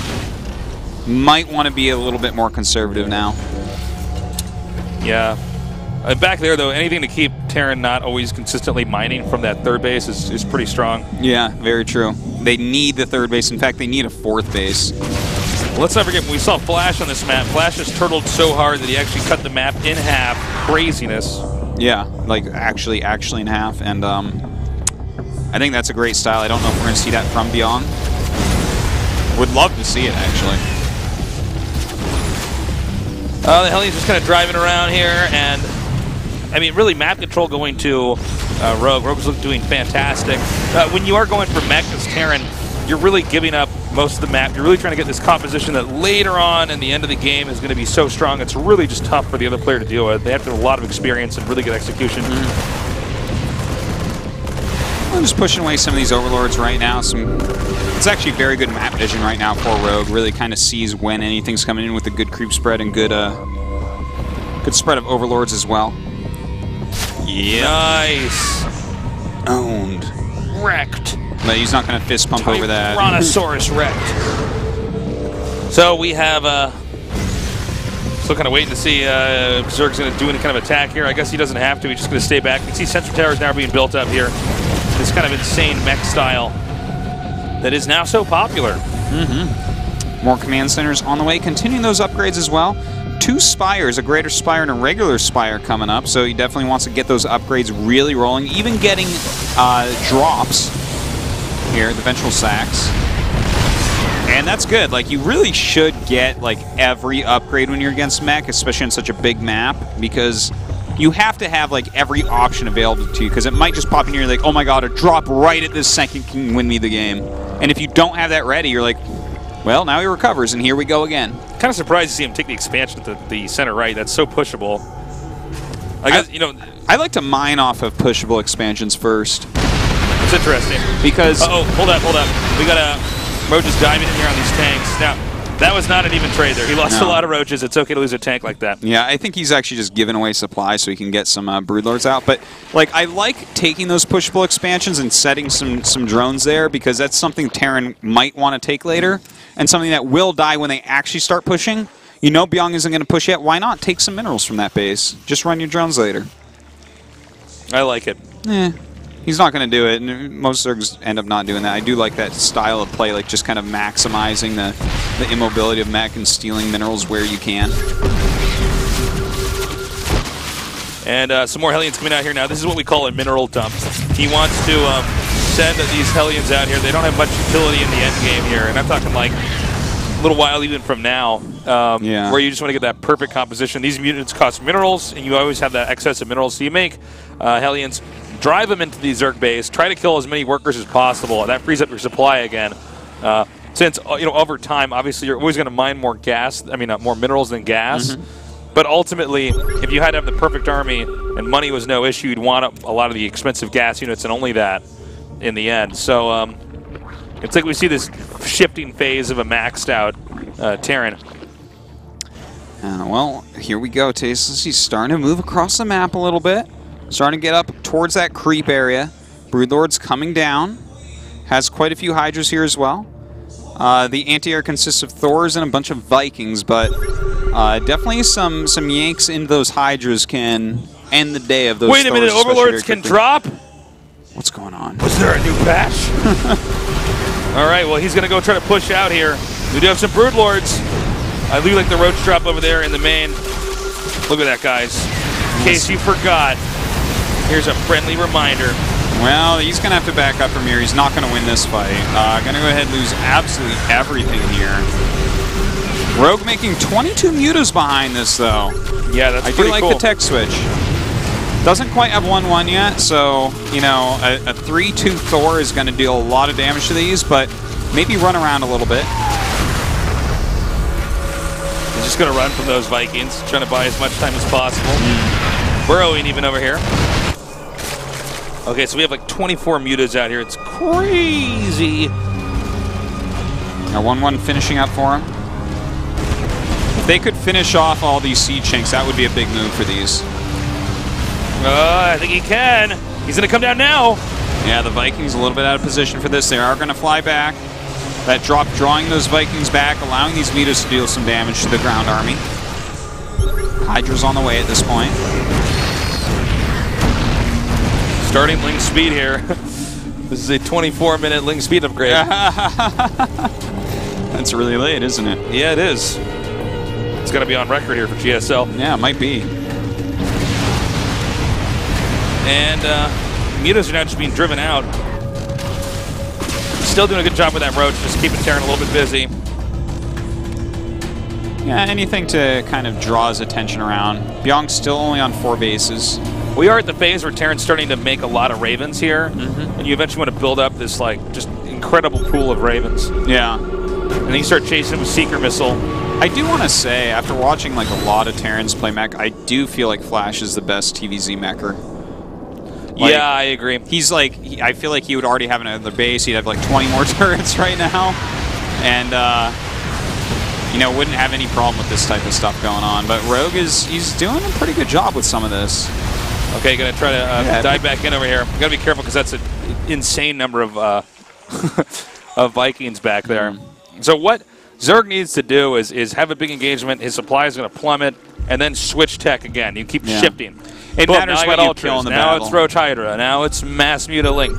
[SPEAKER 3] Might want to be a little bit more conservative now.
[SPEAKER 2] Yeah. Back there, though, anything to keep Terran not always consistently mining from that third base is pretty strong.
[SPEAKER 3] Yeah, very true. They need the third base. In fact, they need a 4th base.
[SPEAKER 2] Let's not forget, we saw Flash on this map. Flash just turtled so hard that he actually cut the map in half. Craziness. Yeah,
[SPEAKER 3] like actually in half. And I think that's a great style. I don't know if we're going to see that from Bbyong. Would love to see it, actually.
[SPEAKER 2] The Hellions just kind of driving around here, and I mean, really, map control going to Rogue. Rogue's doing fantastic. When you are going for mech as Terran, you're really giving up most of the map. You're really trying to get this composition that later on in the end of the game is going to be so strong. It's really just tough for the other player to deal with. They have to have a lot of experience and really good execution.
[SPEAKER 3] I'm just pushing away some of these overlords right now. It's actually very good map vision right now for Rogue. Really kind of sees when anything's coming in with a good creep spread and good spread of overlords as well.
[SPEAKER 2] Yeah. Nice.
[SPEAKER 3] Owned.
[SPEAKER 2] Wrecked.
[SPEAKER 3] But he's not going to fist pump over that.
[SPEAKER 2] Tyrannosaurus wrecked. So we have still kind of waiting to see if Zerg's going to do any kind of attack here. I guess he doesn't have to. He's just going to stay back. You can see Sensor Towers now being built up here. This kind of insane mech style that is now so popular.
[SPEAKER 3] More command centers on the way. Continuing those upgrades as well. 2 Spires, a Greater Spire and a Regular Spire coming up. So he definitely wants to get those upgrades really rolling. Even getting drops here, the Ventral Sacks. And that's good. Like, you really should get like every upgrade when you're against mech, especially on such a big map, because you have to have like every option available to you, because it might just pop in here like, oh my god, a drop right at this second can win me the game. And if you don't have that ready, you're like, well, now he recovers, and here we go again.
[SPEAKER 2] Kind of surprised to see him take the expansion to the center right. That's so pushable. I guess, you know,
[SPEAKER 3] I like to mine off of pushable expansions first.
[SPEAKER 2] It's interesting.
[SPEAKER 3] Because...
[SPEAKER 2] Uh-oh, hold up. We got roaches diving in here on these tanks. Now, that was not an even trade there. He lost a lot of roaches. It's okay to lose a tank like that.
[SPEAKER 3] Yeah, I think he's actually just giving away supplies so he can get some broodlords out. But like, I like taking those pushable expansions and setting some drones there, because that's something Terran might want to take later, and something that will die when they actually start pushing. You know Bbyong isn't going to push yet. Why not take some minerals from that base? Just run your drones later.
[SPEAKER 2] I like it.
[SPEAKER 3] He's not going to do it. Most Zergs end up not doing that. I do like that style of play, like just kind of maximizing the immobility of mech and stealing minerals where you can.
[SPEAKER 2] And some more Hellions coming out here now. This is what we call a mineral dump. He wants to send these Hellions out here. They don't have much utility in the end game here, and I'm talking like a little while even from now, where you just want to get that perfect composition. These mutants cost minerals, and you always have that excess of minerals, so you make Hellions drive them into the Zerg base, try to kill as many workers as possible, and that frees up your supply again. Since over time, obviously you're always going to mine more gas. I mean, more minerals than gas. But ultimately, if you had to have the perfect army and money was no issue, you'd want a lot of the expensive gas units and only that in the end. So it's like we see this shifting phase of a maxed out Terran.
[SPEAKER 3] Well, here we go, Tasteless. He's starting to move across the map a little bit. Starting to get up towards that creep area. Broodlord's coming down. Has quite a few Hydras here as well. The anti-air consists of Thors and a bunch of Vikings, but definitely some yanks into those Hydras can end the day of those.
[SPEAKER 2] Wait a minute, Overlords can drop?
[SPEAKER 3] What's going on?
[SPEAKER 2] Was there a new patch? All right, well, he's going to go try to push out here. We do have some Broodlords. I do like the roach drop over there in the main. Look at that, guys. In case you forgot, here's a friendly reminder.
[SPEAKER 3] Well, he's going to have to back up from here. He's not going to win this fight. Going to go ahead and lose absolutely everything here. Rogue making 22 mutas behind this, though.
[SPEAKER 2] Yeah, that's pretty cool.
[SPEAKER 3] I do like the tech switch. Doesn't quite have 1-1 yet, so, you know, a 3-2 Thor is going to deal a lot of damage to these, but maybe run around a little bit.
[SPEAKER 2] He's just going to run from those Vikings, trying to buy as much time as possible. Burrowing even over here. Okay, so we have like 24 mutas out here. It's crazy.
[SPEAKER 3] Now 1-1 finishing up for him. If they could finish off all these siege chinks, that would be a big move for these.
[SPEAKER 2] I think he can. He's going to come down now.
[SPEAKER 3] Yeah, the Vikings a little bit out of position for this. They are going to fly back. That drop drawing those Vikings back, allowing these mutas to deal some damage to the ground army. Hydra's on the way at this point.
[SPEAKER 2] Starting Ling speed here. This is a 24-minute Ling speed upgrade.
[SPEAKER 3] That's really late, isn't it?
[SPEAKER 2] Yeah, it is. It's going to be on record here for GSL.
[SPEAKER 3] Yeah, it might be.
[SPEAKER 2] And mutas are now just being driven out. Still doing a good job with that roach, just keeping Terran a little bit busy.
[SPEAKER 3] Yeah, anything to kind of draw his attention around. Bbyong's still only on 4 bases.
[SPEAKER 2] We are at the phase where Terran's starting to make a lot of Ravens here, and you eventually want to build up this like just incredible pool of Ravens.
[SPEAKER 3] Yeah.
[SPEAKER 2] And then you start chasing with Seeker Missile.
[SPEAKER 3] I do want to say, after watching like a lot of Terrans play mech, I do feel like Flash is the best TVZ mecher. Like,
[SPEAKER 2] yeah, I agree.
[SPEAKER 3] He's like, I feel like he would already have another base. He'd have like 20 more turrets right now. And, you know, wouldn't have any problem with this type of stuff going on. But Rogue he's doing a pretty good job with some of this.
[SPEAKER 2] Okay, gonna try to dive back in over here. Gotta be careful because that's an insane number of of Vikings back there. So what Zerg needs to do is have a big engagement. His supply is gonna plummet, and then switch tech again. You keep shifting.
[SPEAKER 3] It
[SPEAKER 2] Boom,
[SPEAKER 3] matters what you kill in the
[SPEAKER 2] now
[SPEAKER 3] battle.
[SPEAKER 2] it's Roach Hydra. Now it's Mass Mutaling.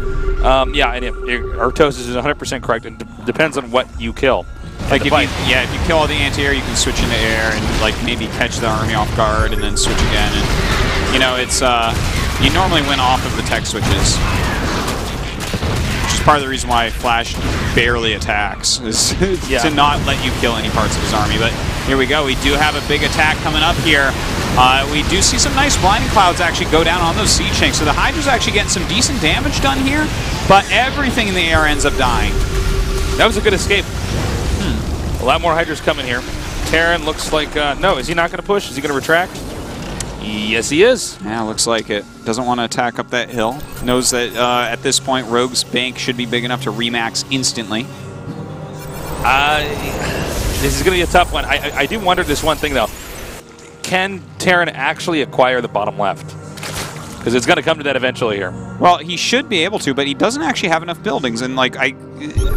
[SPEAKER 2] Yeah, and Artosis is 100% correct. It depends on what you kill.
[SPEAKER 3] Like if you kill all the anti-air, you can switch into air and like maybe catch the army off guard and then switch again. And you know, it's you normally win off of the tech switches, which is part of the reason why Flash barely attacks, is to not let you kill any parts of his army. But here we go. We do have a big attack coming up here. We do see some nice blinding clouds actually go down on those siege tanks. So the Hydra's actually getting some decent damage done here, but everything in the air ends up dying.
[SPEAKER 2] That was a good escape. A lot more Hydras coming here. Terran looks like, no, is he not going to push? Is he going to retract? Yes, he is.
[SPEAKER 3] Yeah, looks like it. Doesn't want to attack up that hill. Knows that at this point, Rogue's bank should be big enough to remax instantly.
[SPEAKER 2] This is going to be a tough one. I do wonder this one thing, though. Can Terran actually acquire the bottom left? Because it's going to come to that eventually here.
[SPEAKER 3] Well, he should be able to, but he doesn't actually have enough buildings. And like,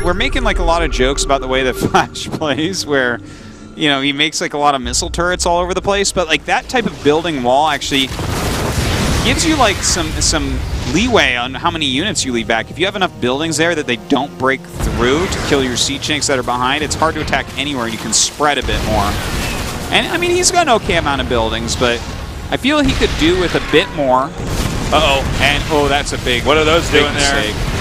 [SPEAKER 3] we're making like a lot of jokes about the way that Flash plays, where, you know, he makes like a lot of missile turrets all over the place. But like that type of building wall actually gives you like some leeway on how many units you leave back. If you have enough buildings there that they don't break through to kill your siege tanks that are behind, it's hard to attack anywhere, and you can spread a bit more. And I mean, he's got an okay amount of buildings, but I feel he could do with a bit more.
[SPEAKER 2] Uh-oh.
[SPEAKER 3] And, oh, that's a big
[SPEAKER 2] What are those doing
[SPEAKER 3] mistake.
[SPEAKER 2] there?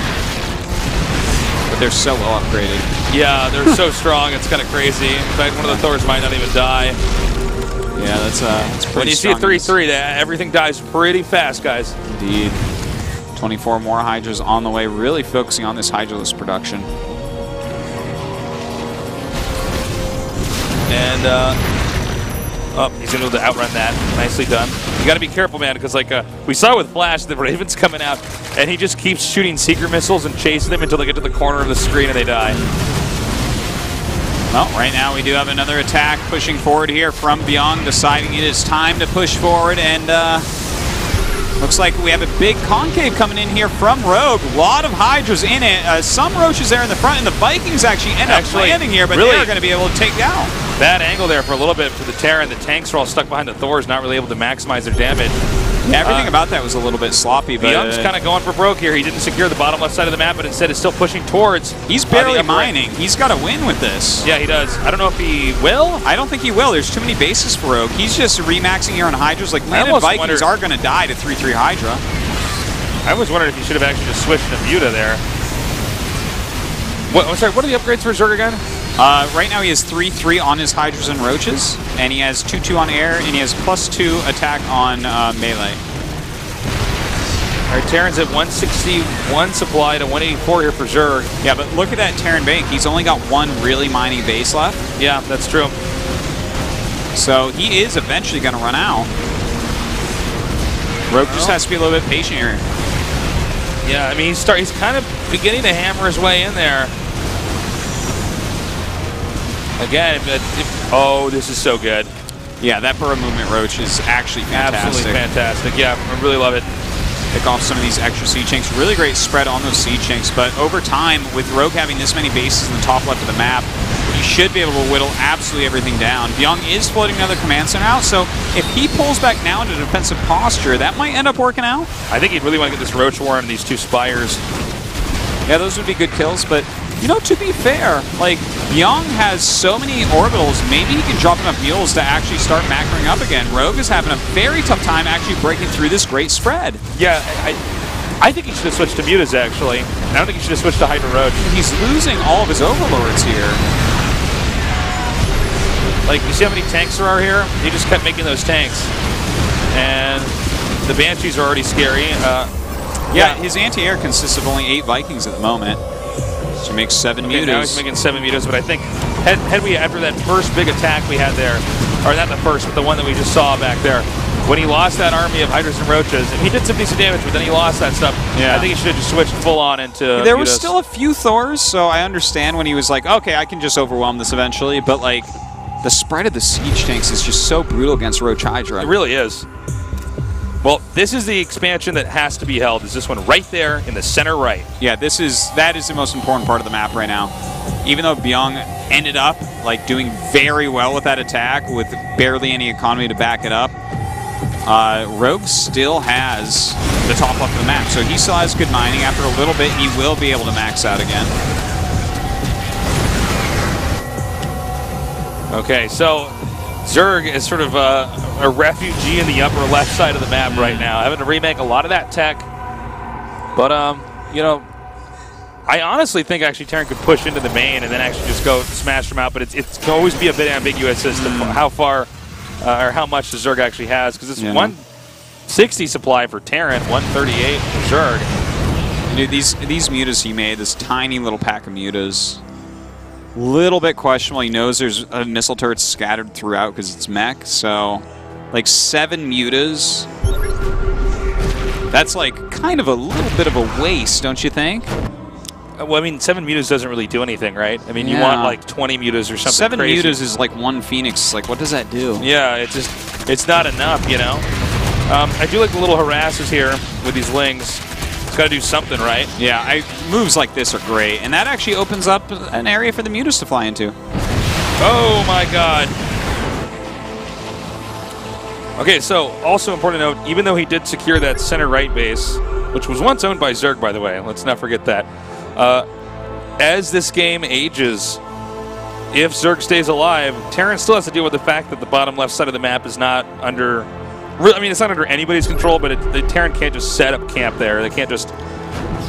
[SPEAKER 3] But they're so well upgraded.
[SPEAKER 2] Yeah, they're so strong, it's kind of crazy. In fact, one of the Thors might not even die.
[SPEAKER 3] Yeah, that's pretty
[SPEAKER 2] When you see a 3-3, everything dies pretty fast, guys.
[SPEAKER 3] Indeed. 24 more Hydras on the way, really focusing on this Hydraless production.
[SPEAKER 2] And, oh, he's able to outrun that. Nicely done. You got to be careful, man, because like we saw with Flash, the Raven's coming out, and he just keeps shooting secret missiles and chasing them until they get to the corner of the screen and they die.
[SPEAKER 3] Well, right now we do have another attack pushing forward here from Bbyong, deciding it is time to push forward, and looks like we have a big concave coming in here from Rogue. A lot of Hydras in it. Some Roaches there in the front, and the Vikings actually end up landing here, but they're going to be able to take down.
[SPEAKER 2] Bad angle there for a little bit for the Terran. The tanks are all stuck behind the Thors, not really able to maximize their damage.
[SPEAKER 3] Yeah, everything about that was a little bit sloppy, but
[SPEAKER 2] Bbyong's kind of going for broke here. He didn't secure the bottom left side of the map, but instead is still pushing towards.
[SPEAKER 3] He's barely mining. He's got to win with this.
[SPEAKER 2] Yeah, he does. I don't know if he will.
[SPEAKER 3] I don't think he will. There's too many bases for Rogue. He's just remaxing here on Hydras. Like, landed Vikings are going to die to 3-3 Hydra.
[SPEAKER 2] I was wondering if he should have actually just switched to Muta there. I'm sorry, what are the upgrades for Zerg again?
[SPEAKER 3] Right now he has 3-3 on his Hydras and Roaches, and he has 2-2 on air, and he has +2 attack on melee.
[SPEAKER 2] All right, Terran's at 161 supply to 184 here for Zerg.
[SPEAKER 3] Yeah, but look at that Terran bank. He's only got one really mining base left.
[SPEAKER 2] Yeah, that's true.
[SPEAKER 3] So he is eventually going to run out. Rogue just has to be a little bit patient here.
[SPEAKER 2] Yeah, I mean, he's kind of beginning to hammer his way in there. Again, oh, this is so good.
[SPEAKER 3] Yeah, that burrow movement Roach is actually fantastic.
[SPEAKER 2] Absolutely fantastic. Yeah, I really love it.
[SPEAKER 3] Pick off some of these extra siege tanks. Really great spread on those siege tanks, but over time, with Rogue having this many bases in the top left of the map, you should be able to whittle absolutely everything down. Bbyong is floating another command center out, so if he pulls back now into defensive posture, that might end up working out.
[SPEAKER 2] I think he'd really want to get this Roach War on these two Spires.
[SPEAKER 3] Yeah, those would be good kills, but you know, to be fair, like, Bbyong has so many orbitals, maybe he can drop enough mules to actually start macroing up again. Rogue is having a very tough time actually breaking through this great spread.
[SPEAKER 2] Yeah, I think he should have switched to Mutas, actually. I don't think he should have switched to Hydra Roach.
[SPEAKER 3] He's losing all of his overlords here.
[SPEAKER 2] Like, you see how many tanks there are here? He just kept making those tanks. And the Banshees are already scary.
[SPEAKER 3] Yeah, his anti-air consists of only 8 Vikings at the moment. So he makes 7 mutas.
[SPEAKER 2] Now he's making 7 mutas, but I think had we, after that first big attack we had there, or not the first, but the one that we just saw back there, when he lost that army of Hydras and Roaches, and he did some decent damage, but then he lost that stuff. Yeah. I think he should have just switched full on into
[SPEAKER 3] There
[SPEAKER 2] mutas.
[SPEAKER 3] was still a few Thors, so I understand when he was like, okay, I can just overwhelm this eventually, but like, the spread of the siege tanks is just so brutal against Roach Hydra.
[SPEAKER 2] It really is. Well, this is the expansion that has to be held. Is this one right there in the center right?
[SPEAKER 3] Yeah, that is the most important part of the map right now. Even though Bbyong ended up like doing very well with that attack with barely any economy to back it up, Rogue still has the top left of the map, so he still has good mining. After a little bit, he will be able to max out again.
[SPEAKER 2] Okay, so Zerg is sort of a refugee in the upper left side of the map right now, having to remake a lot of that tech. But, you know, I honestly think actually Terran could push into the main and then actually just go smash them out, but it can always be a bit ambiguous as to how far or how much the Zerg actually has, because it's 160 supply for Terran, 138 for Zerg.
[SPEAKER 3] Dude, these mutas he made, this tiny little pack of mutas, little bit questionable. He knows there's missile turrets scattered throughout because it's mech, so like 7 mutas. That's like kind of a little bit of a waste, don't you think?
[SPEAKER 2] Well, I mean, 7 mutas doesn't really do anything, right? I mean, you want like 20 mutas or something
[SPEAKER 3] 7
[SPEAKER 2] crazy.
[SPEAKER 3] mutas is like 1 Phoenix. Like, what does that do?
[SPEAKER 2] Yeah, it's not enough, you know? I do like the little harasses here with these lings. It's got to do something, right?
[SPEAKER 3] Yeah, moves like this are great, and that actually opens up an area for the mutas to fly into.
[SPEAKER 2] Oh my god. Okay, so also important to note, even though he did secure that center right base, which was once owned by Zerg, by the way, let's not forget that, as this game ages, if Zerg stays alive, Terran still has to deal with the fact that the bottom left side of the map is not under... I mean, it's not under anybody's control, but the Terran can't just set up camp there. They can't just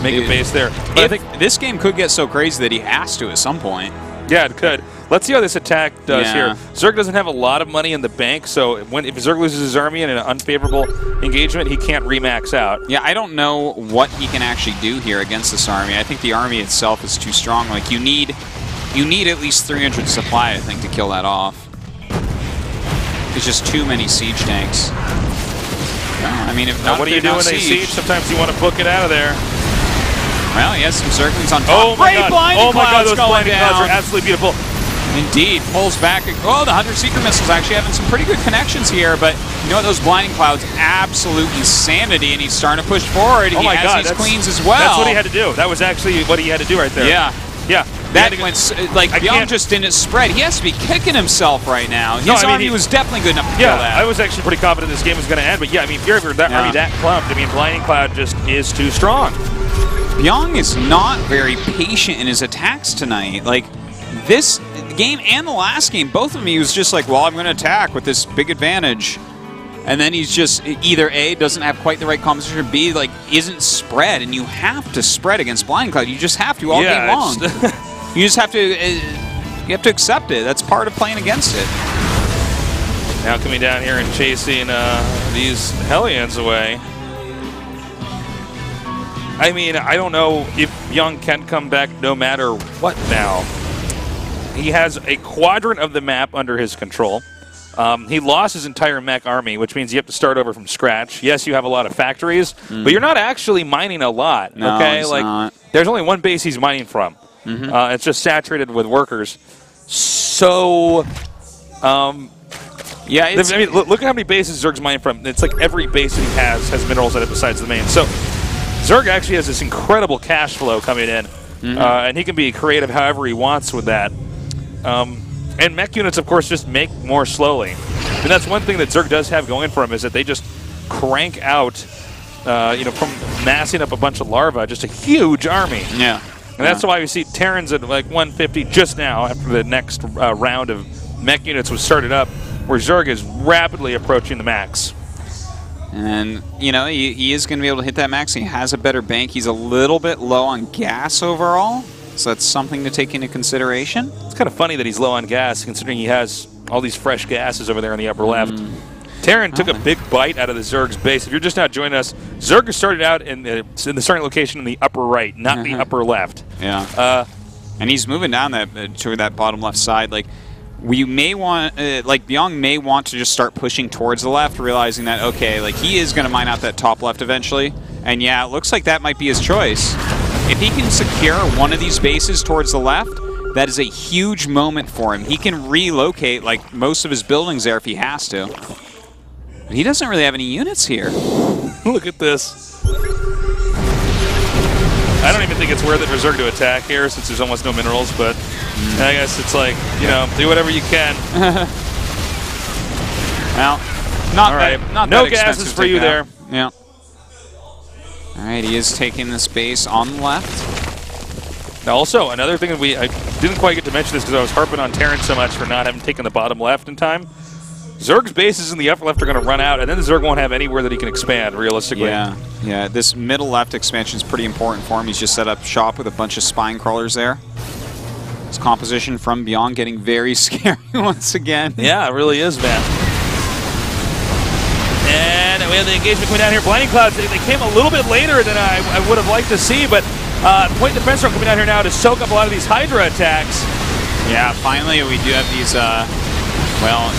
[SPEAKER 2] make a base there. But
[SPEAKER 3] I think this game could get so crazy that he has to at some point.
[SPEAKER 2] Yeah, it could. Let's see how this attack does
[SPEAKER 3] Yeah.
[SPEAKER 2] here. Zerg doesn't have a lot of money in the bank, so if Zerg loses his army in an unfavorable engagement, he can't remax out.
[SPEAKER 3] Yeah, I don't know what he can actually do here against this army. I think the army itself is too strong. Like, you need at least 300 supply, I think, to kill that off. There's just too many siege tanks. I mean, if
[SPEAKER 2] Now,
[SPEAKER 3] not,
[SPEAKER 2] what do you do when they siege? Sometimes you want to book it out of there.
[SPEAKER 3] Well, he has some Zerglings on top.
[SPEAKER 2] Oh my god!
[SPEAKER 3] Blinding
[SPEAKER 2] Oh my god!
[SPEAKER 3] clouds
[SPEAKER 2] Those
[SPEAKER 3] going
[SPEAKER 2] blinding clouds are
[SPEAKER 3] down.
[SPEAKER 2] absolutely beautiful.
[SPEAKER 3] Indeed, pulls back. Oh, the 100 Seeker missiles actually having some pretty good connections here, but you know what? Those blinding clouds, absolute insanity, and he's starting to push forward.
[SPEAKER 2] Oh my
[SPEAKER 3] he
[SPEAKER 2] god!
[SPEAKER 3] has these queens as well.
[SPEAKER 2] That's what he had to do. That was actually what he had to do right there.
[SPEAKER 3] Yeah.
[SPEAKER 2] Yeah.
[SPEAKER 3] That went, like, Bbyong just didn't spread. He has to be kicking himself right now. His army was definitely good enough to kill that.
[SPEAKER 2] I was actually pretty confident this game was going to end, but yeah, I mean, if you're that army that clumped, I mean, Blinding Cloud just is too strong.
[SPEAKER 3] Bbyong is not very patient in his attacks tonight. Like, this game and the last game, both of them, he was just like, well, I'm going to attack with this big advantage. And then he's just either A, doesn't have quite the right composition, or B, like, isn't spread. And you have to spread against Blinding Cloud. You just have to all game long. You just have to, you have to accept it. That's part of playing against it.
[SPEAKER 2] Now coming down here and chasing these Hellions away. I mean, I don't know if Bbyong can come back no matter what now. He has a quadrant of the map under his control. He lost his entire mech army, which means you have to start over from scratch. Yes, you have a lot of factories, but you're not actually mining a lot.
[SPEAKER 3] No,
[SPEAKER 2] okay,
[SPEAKER 3] he's
[SPEAKER 2] like
[SPEAKER 3] not.
[SPEAKER 2] There's only one base he's mining from. It's just saturated with workers. So,
[SPEAKER 3] yeah,
[SPEAKER 2] I mean, look at how many bases Zerg's mining from. It's like every base that he has minerals in it besides the main. So, Zerg actually has this incredible cash flow coming in, and he can be creative however he wants with that. And mech units, of course, just make more slowly. And that's one thing that Zerg does have going for him is that they just crank out, from massing up a bunch of larvae, just a huge army.
[SPEAKER 3] Yeah.
[SPEAKER 2] And that's why we see Terrans at like 150 just now after the next round of mech units was started up, where Zerg is rapidly approaching the max.
[SPEAKER 3] And, you know, he is going to be able to hit that max. He has a better bank. He's a little bit low on gas overall, so that's something to take into consideration.
[SPEAKER 2] It's kind of funny that he's low on gas, considering he has all these fresh gases over there in the upper left. Terran took a big bite out of the Zerg's base. If you're just now joining us, Zerg started out in the starting location in the upper right, not the upper left.
[SPEAKER 3] Yeah. And he's moving down toward that bottom left side. Like, we may want, Bbyong may want to just start pushing towards the left, realizing that, okay, like, he is going to mine out that top left eventually. And yeah, it looks like that might be his choice. If he can secure one of these bases towards the left, that is a huge moment for him. He can relocate, like, most of his buildings there if he has to. But he doesn't really have any units here.
[SPEAKER 2] Look at this. I don't even think it's worth it for Zerg to attack here since there's almost no minerals, but I guess it's like, you know, do whatever you can.
[SPEAKER 3] Well, not
[SPEAKER 2] all right.
[SPEAKER 3] not
[SPEAKER 2] no
[SPEAKER 3] that
[SPEAKER 2] gases for you there.
[SPEAKER 3] Yeah. All right, he is taking the space on the left.
[SPEAKER 2] Now also, another thing that I didn't quite get to mention this because I was harping on Terran so much for not having taken the bottom left in time. Zerg's bases in the upper left are going to run out, and then the Zerg won't have anywhere that he can expand, realistically.
[SPEAKER 3] Yeah, this middle left expansion is pretty important for him. He's just set up shop with a bunch of spine crawlers there. His composition from Bbyong getting very scary once again.
[SPEAKER 2] Yeah, it really is, man. And we have the engagement coming down here. Blinding Clouds, they came a little bit later than I would have liked to see, but Point Defense are coming down here now to soak up a lot of these Hydra attacks.
[SPEAKER 3] Yeah, finally we do have these, well,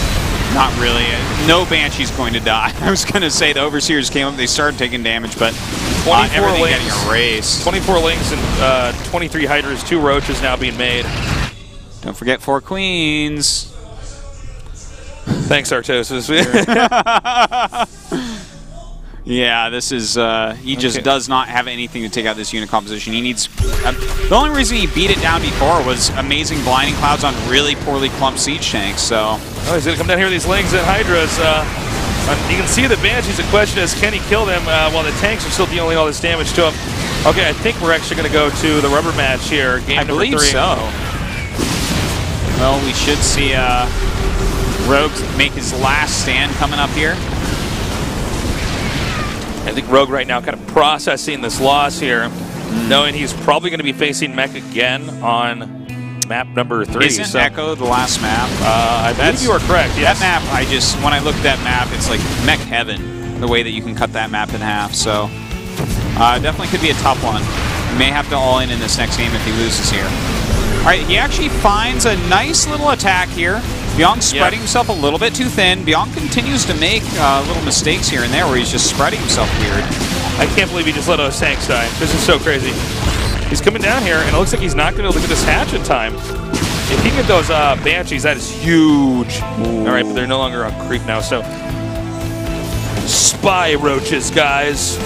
[SPEAKER 3] not really. No Banshee's going to die. I was going to say the Overseers came up, they started taking damage, but everything getting erased.
[SPEAKER 2] 24 links and 23 Hydras, 2 Roaches now being made.
[SPEAKER 3] Don't forget 4 Queens.
[SPEAKER 2] Thanks, Artosis.
[SPEAKER 3] Yeah, this is, he just does not have anything to take out this unit composition. He needs, the only reason he beat it down before was amazing blinding clouds on really poorly clumped siege tanks, so.
[SPEAKER 2] Oh, he's going to come down here with these Lings and Hydras. You can see the Banshees. The question is, can he kill them while the tanks are still dealing all this damage to him? Okay, I think we're actually going to go to the rubber match here. Game number 3.
[SPEAKER 3] I believe so. Well, we should see Rogue make his last stand coming up here.
[SPEAKER 2] I think Rogue right now kind of processing this loss here, knowing he's probably going to be facing mech again on map number 3.
[SPEAKER 3] Isn't
[SPEAKER 2] so,
[SPEAKER 3] Echo the last map?
[SPEAKER 2] I believe you are correct, yes.
[SPEAKER 3] That map, when I look at that map, it's like mech heaven, the way that you can cut that map in half. So definitely could be a tough one. May have to all in this next game if he loses here. All right, he actually finds a nice little attack here. Bbyong spreading himself a little bit too thin. Bbyong continues to make little mistakes here and there where he's just spreading himself weird.
[SPEAKER 2] I can't believe he just let those tanks die. This is so crazy. He's coming down here, and it looks like he's not going to be able to get this hatch in time. If he get those Banshees, that is huge. Ooh. All right, but they're no longer on creep now, so... Spy roaches, guys.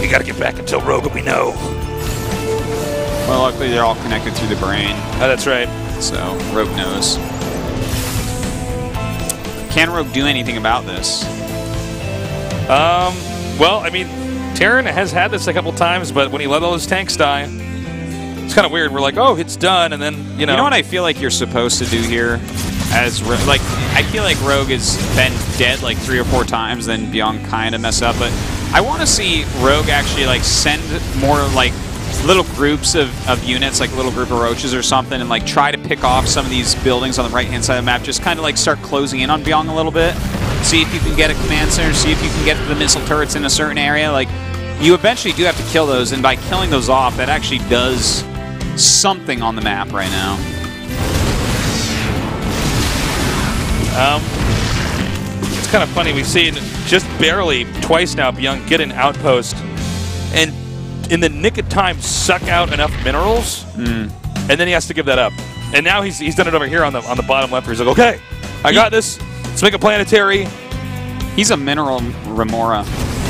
[SPEAKER 2] You got to get back and tell Rogue we know.
[SPEAKER 3] Well, luckily they're all connected through the brain.
[SPEAKER 2] Oh, that's right.
[SPEAKER 3] So, Rogue knows. Can Rogue do anything about this?
[SPEAKER 2] Well, I mean, Terran has had this a couple times, but when he let all his tanks die, it's kind of weird. We're like, oh, it's done, and then, you know.
[SPEAKER 3] You know what I feel like you're supposed to do here? Like, I feel like Rogue has been dead like 3 or 4 times, then Bbyong kind of mess up, but I want to see Rogue actually like send more like little groups of units, like a little group of roaches or something, and like try to pick off some of these buildings on the right-hand side of the map, just kind of like start closing in on Bbyong a little bit. See if you can get a command center, see if you can get the missile turrets in a certain area. Like, you eventually do have to kill those, and by killing those off, that actually does something on the map right now.
[SPEAKER 2] It's kind of funny. We've seen just barely twice now Bbyong get an outpost, and in the nick of time suck out enough minerals, and then he has to give that up. And now he's done it over here on the bottom left where he's like, okay, I got this. Let's make a planetary.
[SPEAKER 3] He's a mineral remora.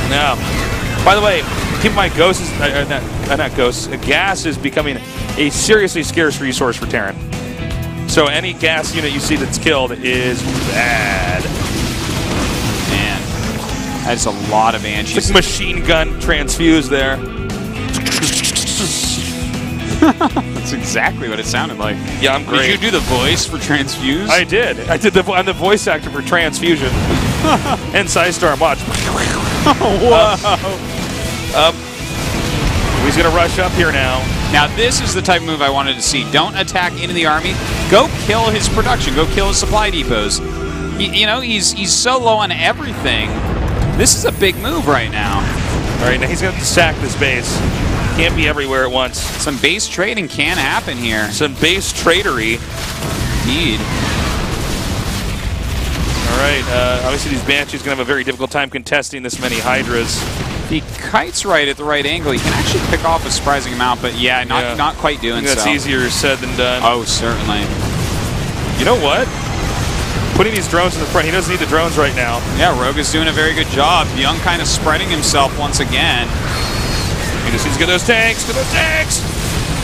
[SPEAKER 2] Now, by the way, keep in mind, Ghost is not Ghost. Gas is becoming a seriously scarce resource for Terran. So any gas unit you see that's killed is bad.
[SPEAKER 3] Man, that's a lot of Banshees.
[SPEAKER 2] It's like machine gun transfuse there.
[SPEAKER 3] That's exactly what it sounded like.
[SPEAKER 2] Yeah, I'm great.
[SPEAKER 3] Did you do the voice for Transfuse?
[SPEAKER 2] I did. I'm the voice actor for Transfusion. And Psystorm, watch.
[SPEAKER 3] Whoa.
[SPEAKER 2] He's going to rush up here now.
[SPEAKER 3] Now, this is the type of move I wanted to see. Don't attack into the army. Go kill his production. Go kill his supply depots. You know, he's so low on everything. This is a big move right now.
[SPEAKER 2] All right, now he's going to sack this base. Can't be everywhere at once.
[SPEAKER 3] Some base trading can happen here.
[SPEAKER 2] Some base tradery.
[SPEAKER 3] Indeed.
[SPEAKER 2] All right, obviously these Banshees going to have a very difficult time contesting this many Hydras.
[SPEAKER 3] He kites right at the right angle. He can actually pick off a surprising amount, but yeah, not quite doing so.
[SPEAKER 2] That's easier said than done.
[SPEAKER 3] Oh, certainly.
[SPEAKER 2] You know what? Putting these drones in the front, he doesn't need the drones right now.
[SPEAKER 3] Yeah, Rogue is doing a very good job. Bbyong kind of spreading himself once again.
[SPEAKER 2] He just needs to get those tanks,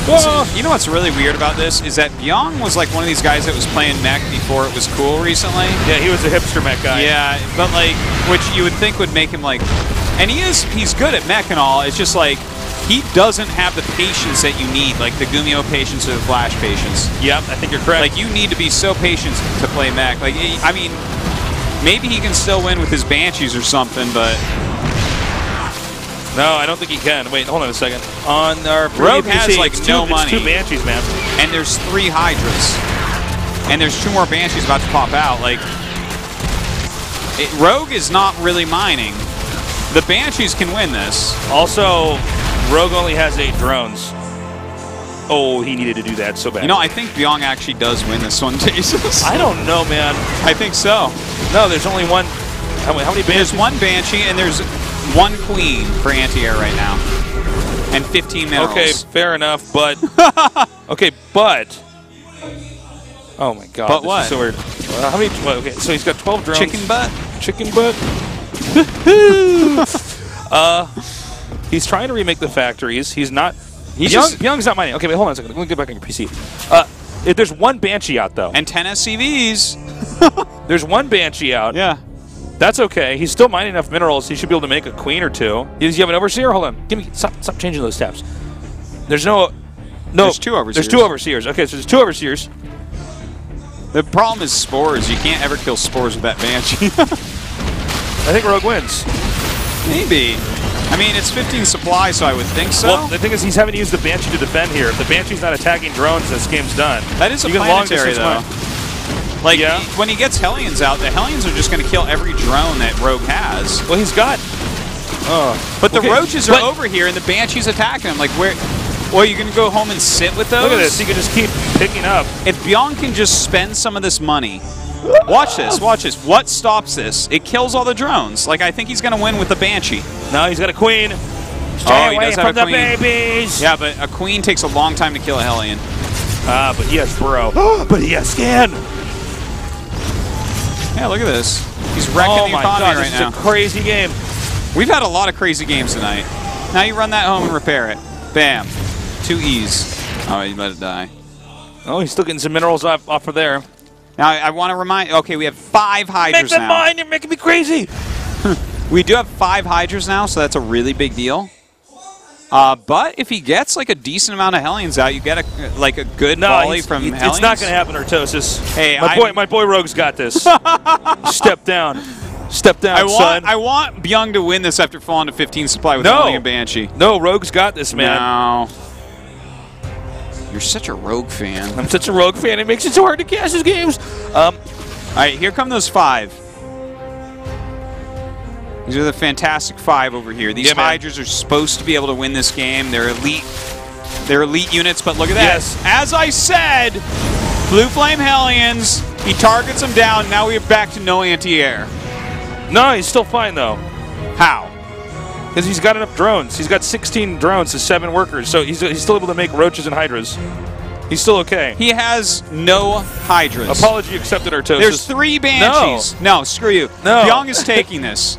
[SPEAKER 3] So, you know what's really weird about this is that Bbyong was like one of these guys that was playing mech before it was cool recently.
[SPEAKER 2] Yeah, he was a hipster mech guy.
[SPEAKER 3] Yeah, but like, which you would think would make him like, and he's good at mech and all, it's just like, he doesn't have the patience that you need, like the Gumio patience or the Flash patience.
[SPEAKER 2] Yep, I think you're correct.
[SPEAKER 3] Like, you need to be so patient to play mech. Like, I mean, maybe he can still win with his Banshees or something, but...
[SPEAKER 2] No, I don't think he can. Wait, hold on a second. On our
[SPEAKER 3] Rogue has like no money.
[SPEAKER 2] It's 2 Banshees, man.
[SPEAKER 3] And there's 3 Hydras. And there's 2 more Banshees about to pop out. Like, Rogue is not really mining. The Banshees can win this.
[SPEAKER 2] Also, Rogue only has 8 drones. Oh, he needed to do that so bad.
[SPEAKER 3] You know, I think Bbyong actually does win this one, Jesus.
[SPEAKER 2] I don't know, man.
[SPEAKER 3] I think so.
[SPEAKER 2] No, there's only one. How many Banshees?
[SPEAKER 3] There's 1 Banshee, and there's 1 Queen for anti-air right now. And 15 minerals.
[SPEAKER 2] Okay, fair enough, but... okay, but... Oh my god.
[SPEAKER 3] But what?
[SPEAKER 2] Is so weird. How many... Well, okay, so he's got 12 drones.
[SPEAKER 3] Chicken butt?
[SPEAKER 2] Chicken butt? He's trying to remake the factories. He's not... Bbyong's not mining. Okay, wait, hold on a second. Let me get back on your PC. There's 1 Banshee out, though.
[SPEAKER 3] And 10 SCVs.
[SPEAKER 2] There's 1 Banshee out.
[SPEAKER 3] Yeah.
[SPEAKER 2] That's okay. He's still mining enough minerals. He should be able to make a queen or 2. Does he have an overseer? Hold on. Stop changing those tabs. There's no... No.
[SPEAKER 3] There's 2 overseers.
[SPEAKER 2] There's 2 overseers. Okay, so there's 2 overseers.
[SPEAKER 3] The problem is spores. You can't ever kill spores with that Banshee.
[SPEAKER 2] I think Rogue wins.
[SPEAKER 3] Maybe. I mean, it's 15 supply, so I would think so.
[SPEAKER 2] Well, the thing is, he's having to use the Banshee to defend here. If the Banshee's not attacking drones, this game's done.
[SPEAKER 3] That is a planetary, though. Like, when he gets Hellions out, the Hellions are just going to kill every drone that Rogue has.
[SPEAKER 2] Well, he's got...
[SPEAKER 3] but the Roaches are over here, and the Banshee's attacking him. Like, where... Well, you can go home and sit with those?
[SPEAKER 2] Look at this. You can just keep picking up.
[SPEAKER 3] If Bbyong can just spend some of this money... Watch this, watch this. What stops this? It kills all the drones. Like, I think he's going to win with the Banshee.
[SPEAKER 2] No, he's got a Queen.
[SPEAKER 3] Stay away
[SPEAKER 2] from the babies.
[SPEAKER 3] Yeah, but a Queen takes a long time to kill a Hellion.
[SPEAKER 2] But he has Burrow. But he has Scan.
[SPEAKER 3] Yeah, look at this. He's wrecking the economy right now.
[SPEAKER 2] This is a crazy game.
[SPEAKER 3] We've had a lot of crazy games tonight. Now you run that home and repair it. Bam. 2 E's. Oh, you let it die.
[SPEAKER 2] Oh, he's still getting some minerals off of there.
[SPEAKER 3] Now, I want to remind... Okay, we have 5 Hydras now.
[SPEAKER 2] Make them mine! You're making me crazy!
[SPEAKER 3] We do have 5 Hydras now, so that's a really big deal. But if he gets like a decent amount of Hellions out, you get a good volley from Hellions.
[SPEAKER 2] It's not going to happen, Ro16.
[SPEAKER 3] Hey,
[SPEAKER 2] my boy Rogue's got this. Step down. Step down, son.
[SPEAKER 3] I want Bbyong to win this after falling to 15 supply with only a Banshee.
[SPEAKER 2] No, Rogue's got this, man.
[SPEAKER 3] No. You're such a Rogue fan.
[SPEAKER 2] I'm such a Rogue fan. It makes it so hard to cast his games.
[SPEAKER 3] All right, here come those 5. These are the fantastic 5 over here. These Hydras are supposed to be able to win this game. They're elite. They're elite units, but look at that.
[SPEAKER 2] Yes.
[SPEAKER 3] As I said, Blue Flame Hellions. He targets them down. Now we're back to no anti-air.
[SPEAKER 2] No, he's still fine, though.
[SPEAKER 3] How?
[SPEAKER 2] Because he's got enough drones. He's got 16 drones to 7 workers, so he's still able to make Roaches and Hydras. He's still okay.
[SPEAKER 3] He has no Hydras.
[SPEAKER 2] Apology accepted, Ro16.
[SPEAKER 3] There's 3 Banshees. No, screw you.
[SPEAKER 2] No.
[SPEAKER 3] Bbyong is taking this.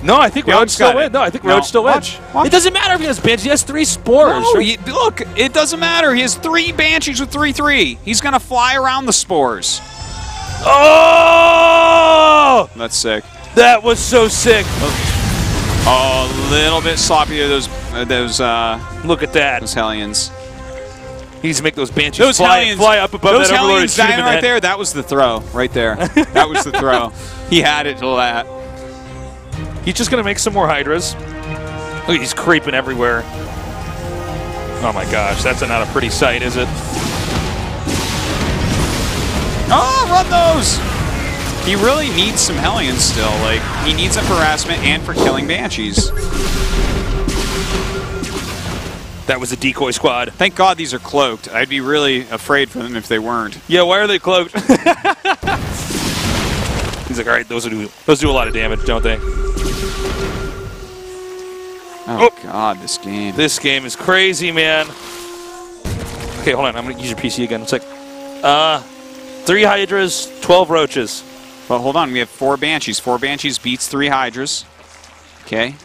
[SPEAKER 2] No, I think Roach still wins. No, I think Roach still wins.
[SPEAKER 3] Watch.
[SPEAKER 2] It doesn't matter if he has Banshees. He has 3 spores.
[SPEAKER 3] No, look, it doesn't matter. He has 3 Banshees with 3/3. He's going to fly around the spores.
[SPEAKER 2] Oh!
[SPEAKER 3] That's sick.
[SPEAKER 2] That was so sick.
[SPEAKER 3] Oh, a little bit sloppy of those
[SPEAKER 2] look at that.
[SPEAKER 3] Those Hellions.
[SPEAKER 2] He needs to make those Banshees fly up above
[SPEAKER 3] those
[SPEAKER 2] that Overlord and
[SPEAKER 3] Hellions
[SPEAKER 2] shoot him in
[SPEAKER 3] right
[SPEAKER 2] the
[SPEAKER 3] there, that was the throw. Right there. That was the throw. He had it till that.
[SPEAKER 2] He's just going to make some more Hydras. Look, he's creeping everywhere. Oh my gosh, that's not a pretty sight, is it?
[SPEAKER 3] Oh, run those! He really needs some Hellions still. Like, he needs them for harassment and for killing Banshees.
[SPEAKER 2] That was a decoy squad.
[SPEAKER 3] Thank God these are cloaked. I'd be really afraid for them if they weren't.
[SPEAKER 2] Yeah, why are they cloaked? He's like, all right, those do a lot of damage, don't they?
[SPEAKER 3] Oh, God, this game.
[SPEAKER 2] This game is crazy, man. Okay, hold on. I'm going to use your PC again. It's like, 3 Hydras, 12 Roaches.
[SPEAKER 3] But hold on, we have 4 Banshees. 4 Banshees beats 3 Hydras. Okay.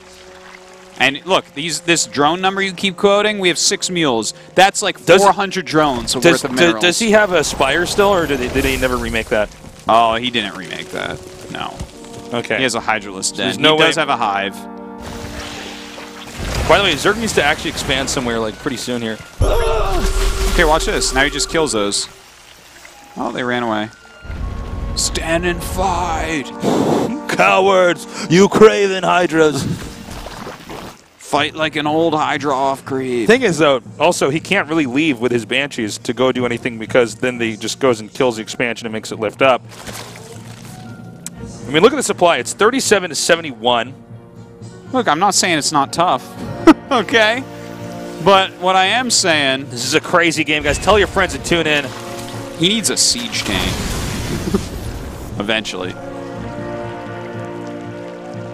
[SPEAKER 3] And look, this drone number you keep quoting, we have 6 mules. That's like 400 drones worth of minerals.
[SPEAKER 2] Does he have a Spire still, or did they never remake that?
[SPEAKER 3] Oh, he didn't remake that. No.
[SPEAKER 2] Okay.
[SPEAKER 3] He has a Hydraless den.
[SPEAKER 2] There's no
[SPEAKER 3] he does have a hive.
[SPEAKER 2] By the way, Zerg needs to actually expand somewhere like pretty soon here.
[SPEAKER 3] Okay, watch this. Now he just kills those. Oh, they ran away. Stand and fight!
[SPEAKER 2] Cowards! You craven Hydras!
[SPEAKER 3] Fight like an old Hydra off creep.
[SPEAKER 2] Thing is, though, also, he can't really leave with his Banshees to go do anything because then he just goes and kills the expansion and makes it lift up. I mean, look at the supply. It's 37 to 71.
[SPEAKER 3] Look, I'm not saying it's not tough. Okay? But what I am saying...
[SPEAKER 2] This is a crazy game, guys. Tell your friends to tune in.
[SPEAKER 3] He needs a siege tank. Eventually.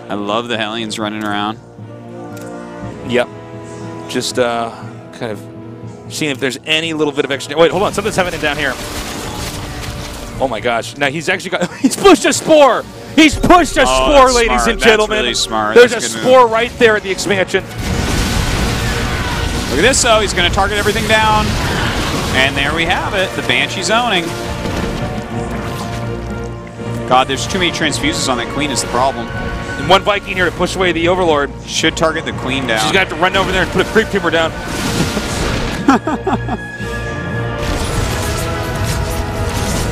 [SPEAKER 3] I love the Hellions running around.
[SPEAKER 2] Yep. Just kind of seeing if there's any little bit of extra... Wait, hold on. Something's happening down here. Oh, my gosh. Now, he's actually got... He's pushed a spore! He's pushed a spore, ladies and gentlemen.
[SPEAKER 3] That's really smart.
[SPEAKER 2] There's a spore right there at the expansion.
[SPEAKER 3] Look at this, though. He's going to target everything down. And there we have it. The Banshee zoning. God, there's too many transfuses on that Queen is the problem.
[SPEAKER 2] And 1 Viking here to push away the Overlord.
[SPEAKER 3] Should target the Queen down.
[SPEAKER 2] She's going to have to run over there and put a creep timber down.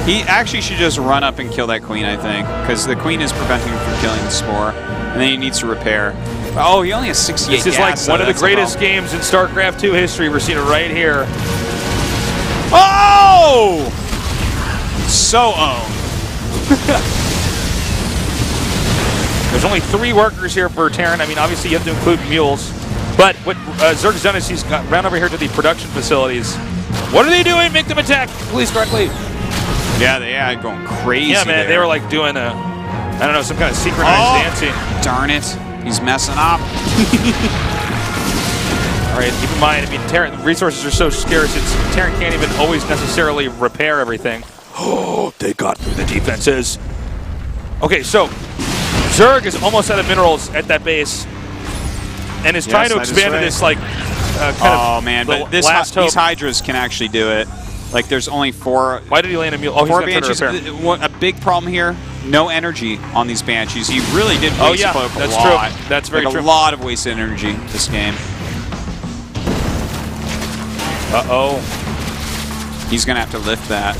[SPEAKER 3] He actually should just run up and kill that Queen, I think. Because the Queen is preventing him from killing the spore. And then he needs to repair. Oh, he only has 68
[SPEAKER 2] This is
[SPEAKER 3] gas,
[SPEAKER 2] like
[SPEAKER 3] so
[SPEAKER 2] one of the
[SPEAKER 3] that's a
[SPEAKER 2] greatest
[SPEAKER 3] problem.
[SPEAKER 2] games in StarCraft II history. We're seeing it right here. Oh!
[SPEAKER 3] So
[SPEAKER 2] There's only 3 workers here for Terran. I mean, obviously you have to include mules. But what Zerg's done is he's got ran over here to the production facilities. What are they doing? Make them attack police correctly.
[SPEAKER 3] Yeah, they are going crazy.
[SPEAKER 2] Yeah, man,
[SPEAKER 3] there.
[SPEAKER 2] they were like doing a, I don't know, some kind of synchronized dancing.
[SPEAKER 3] Darn it. He's messing up.
[SPEAKER 2] All right, keep in mind, I mean, Terran resources are so scarce, Terran can't even always necessarily repair everything. Oh, they got through the defenses. Okay, so Zerg is almost out of minerals at that base and is trying to expand to this, like, kind of
[SPEAKER 3] man,
[SPEAKER 2] the
[SPEAKER 3] but this
[SPEAKER 2] last hope.
[SPEAKER 3] these Hydras can actually do it. Like, there's only 4.
[SPEAKER 2] Why did he land a mule? Oh, he's
[SPEAKER 3] 4
[SPEAKER 2] going to repair.
[SPEAKER 3] Banshees. A big problem here, no energy on these Banshees. He really did waste
[SPEAKER 2] Oh, yeah,
[SPEAKER 3] a
[SPEAKER 2] that's
[SPEAKER 3] lot.
[SPEAKER 2] true. That's very
[SPEAKER 3] like
[SPEAKER 2] true.
[SPEAKER 3] A lot of wasted energy this game.
[SPEAKER 2] Uh-oh.
[SPEAKER 3] He's going to have to lift that.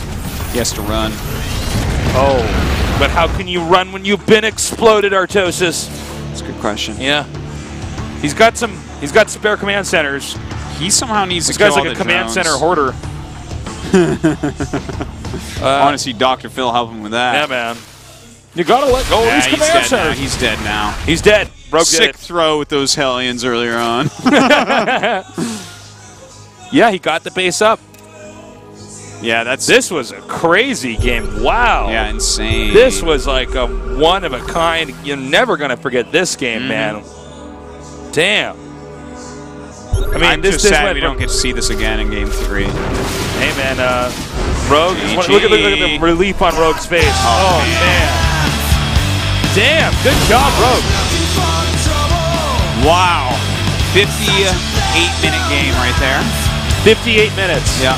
[SPEAKER 3] He has to run.
[SPEAKER 2] Oh, but how can you run when you've been exploded, Artosis?
[SPEAKER 3] That's a good question.
[SPEAKER 2] Yeah. He's got spare command centers.
[SPEAKER 3] He somehow needs
[SPEAKER 2] This
[SPEAKER 3] to kill
[SPEAKER 2] guy's
[SPEAKER 3] all
[SPEAKER 2] like a
[SPEAKER 3] the
[SPEAKER 2] command
[SPEAKER 3] drones.
[SPEAKER 2] center hoarder.
[SPEAKER 3] I want to see Dr. Phil help him with that.
[SPEAKER 2] Yeah, man. You gotta let go of these command centers.
[SPEAKER 3] He's dead now.
[SPEAKER 2] He's dead. Rogue did
[SPEAKER 3] Sick
[SPEAKER 2] it.
[SPEAKER 3] throw with those Hellions earlier on.
[SPEAKER 2] Yeah, he got the base up.
[SPEAKER 3] Yeah,
[SPEAKER 2] This was a crazy game. Wow.
[SPEAKER 3] Yeah, insane.
[SPEAKER 2] This was like a one of a kind. You're never gonna forget this game, man. Damn. I mean,
[SPEAKER 3] I'm
[SPEAKER 2] this
[SPEAKER 3] just sad
[SPEAKER 2] went
[SPEAKER 3] we
[SPEAKER 2] from-
[SPEAKER 3] don't get to see this again in Game 3.
[SPEAKER 2] Hey, man. Rogue. Look at the relief on Rogue's face. Oh, man. Damn. Good job, Rogue.
[SPEAKER 3] Wow. 58-minute game right there.
[SPEAKER 2] 58 minutes.
[SPEAKER 3] Yeah.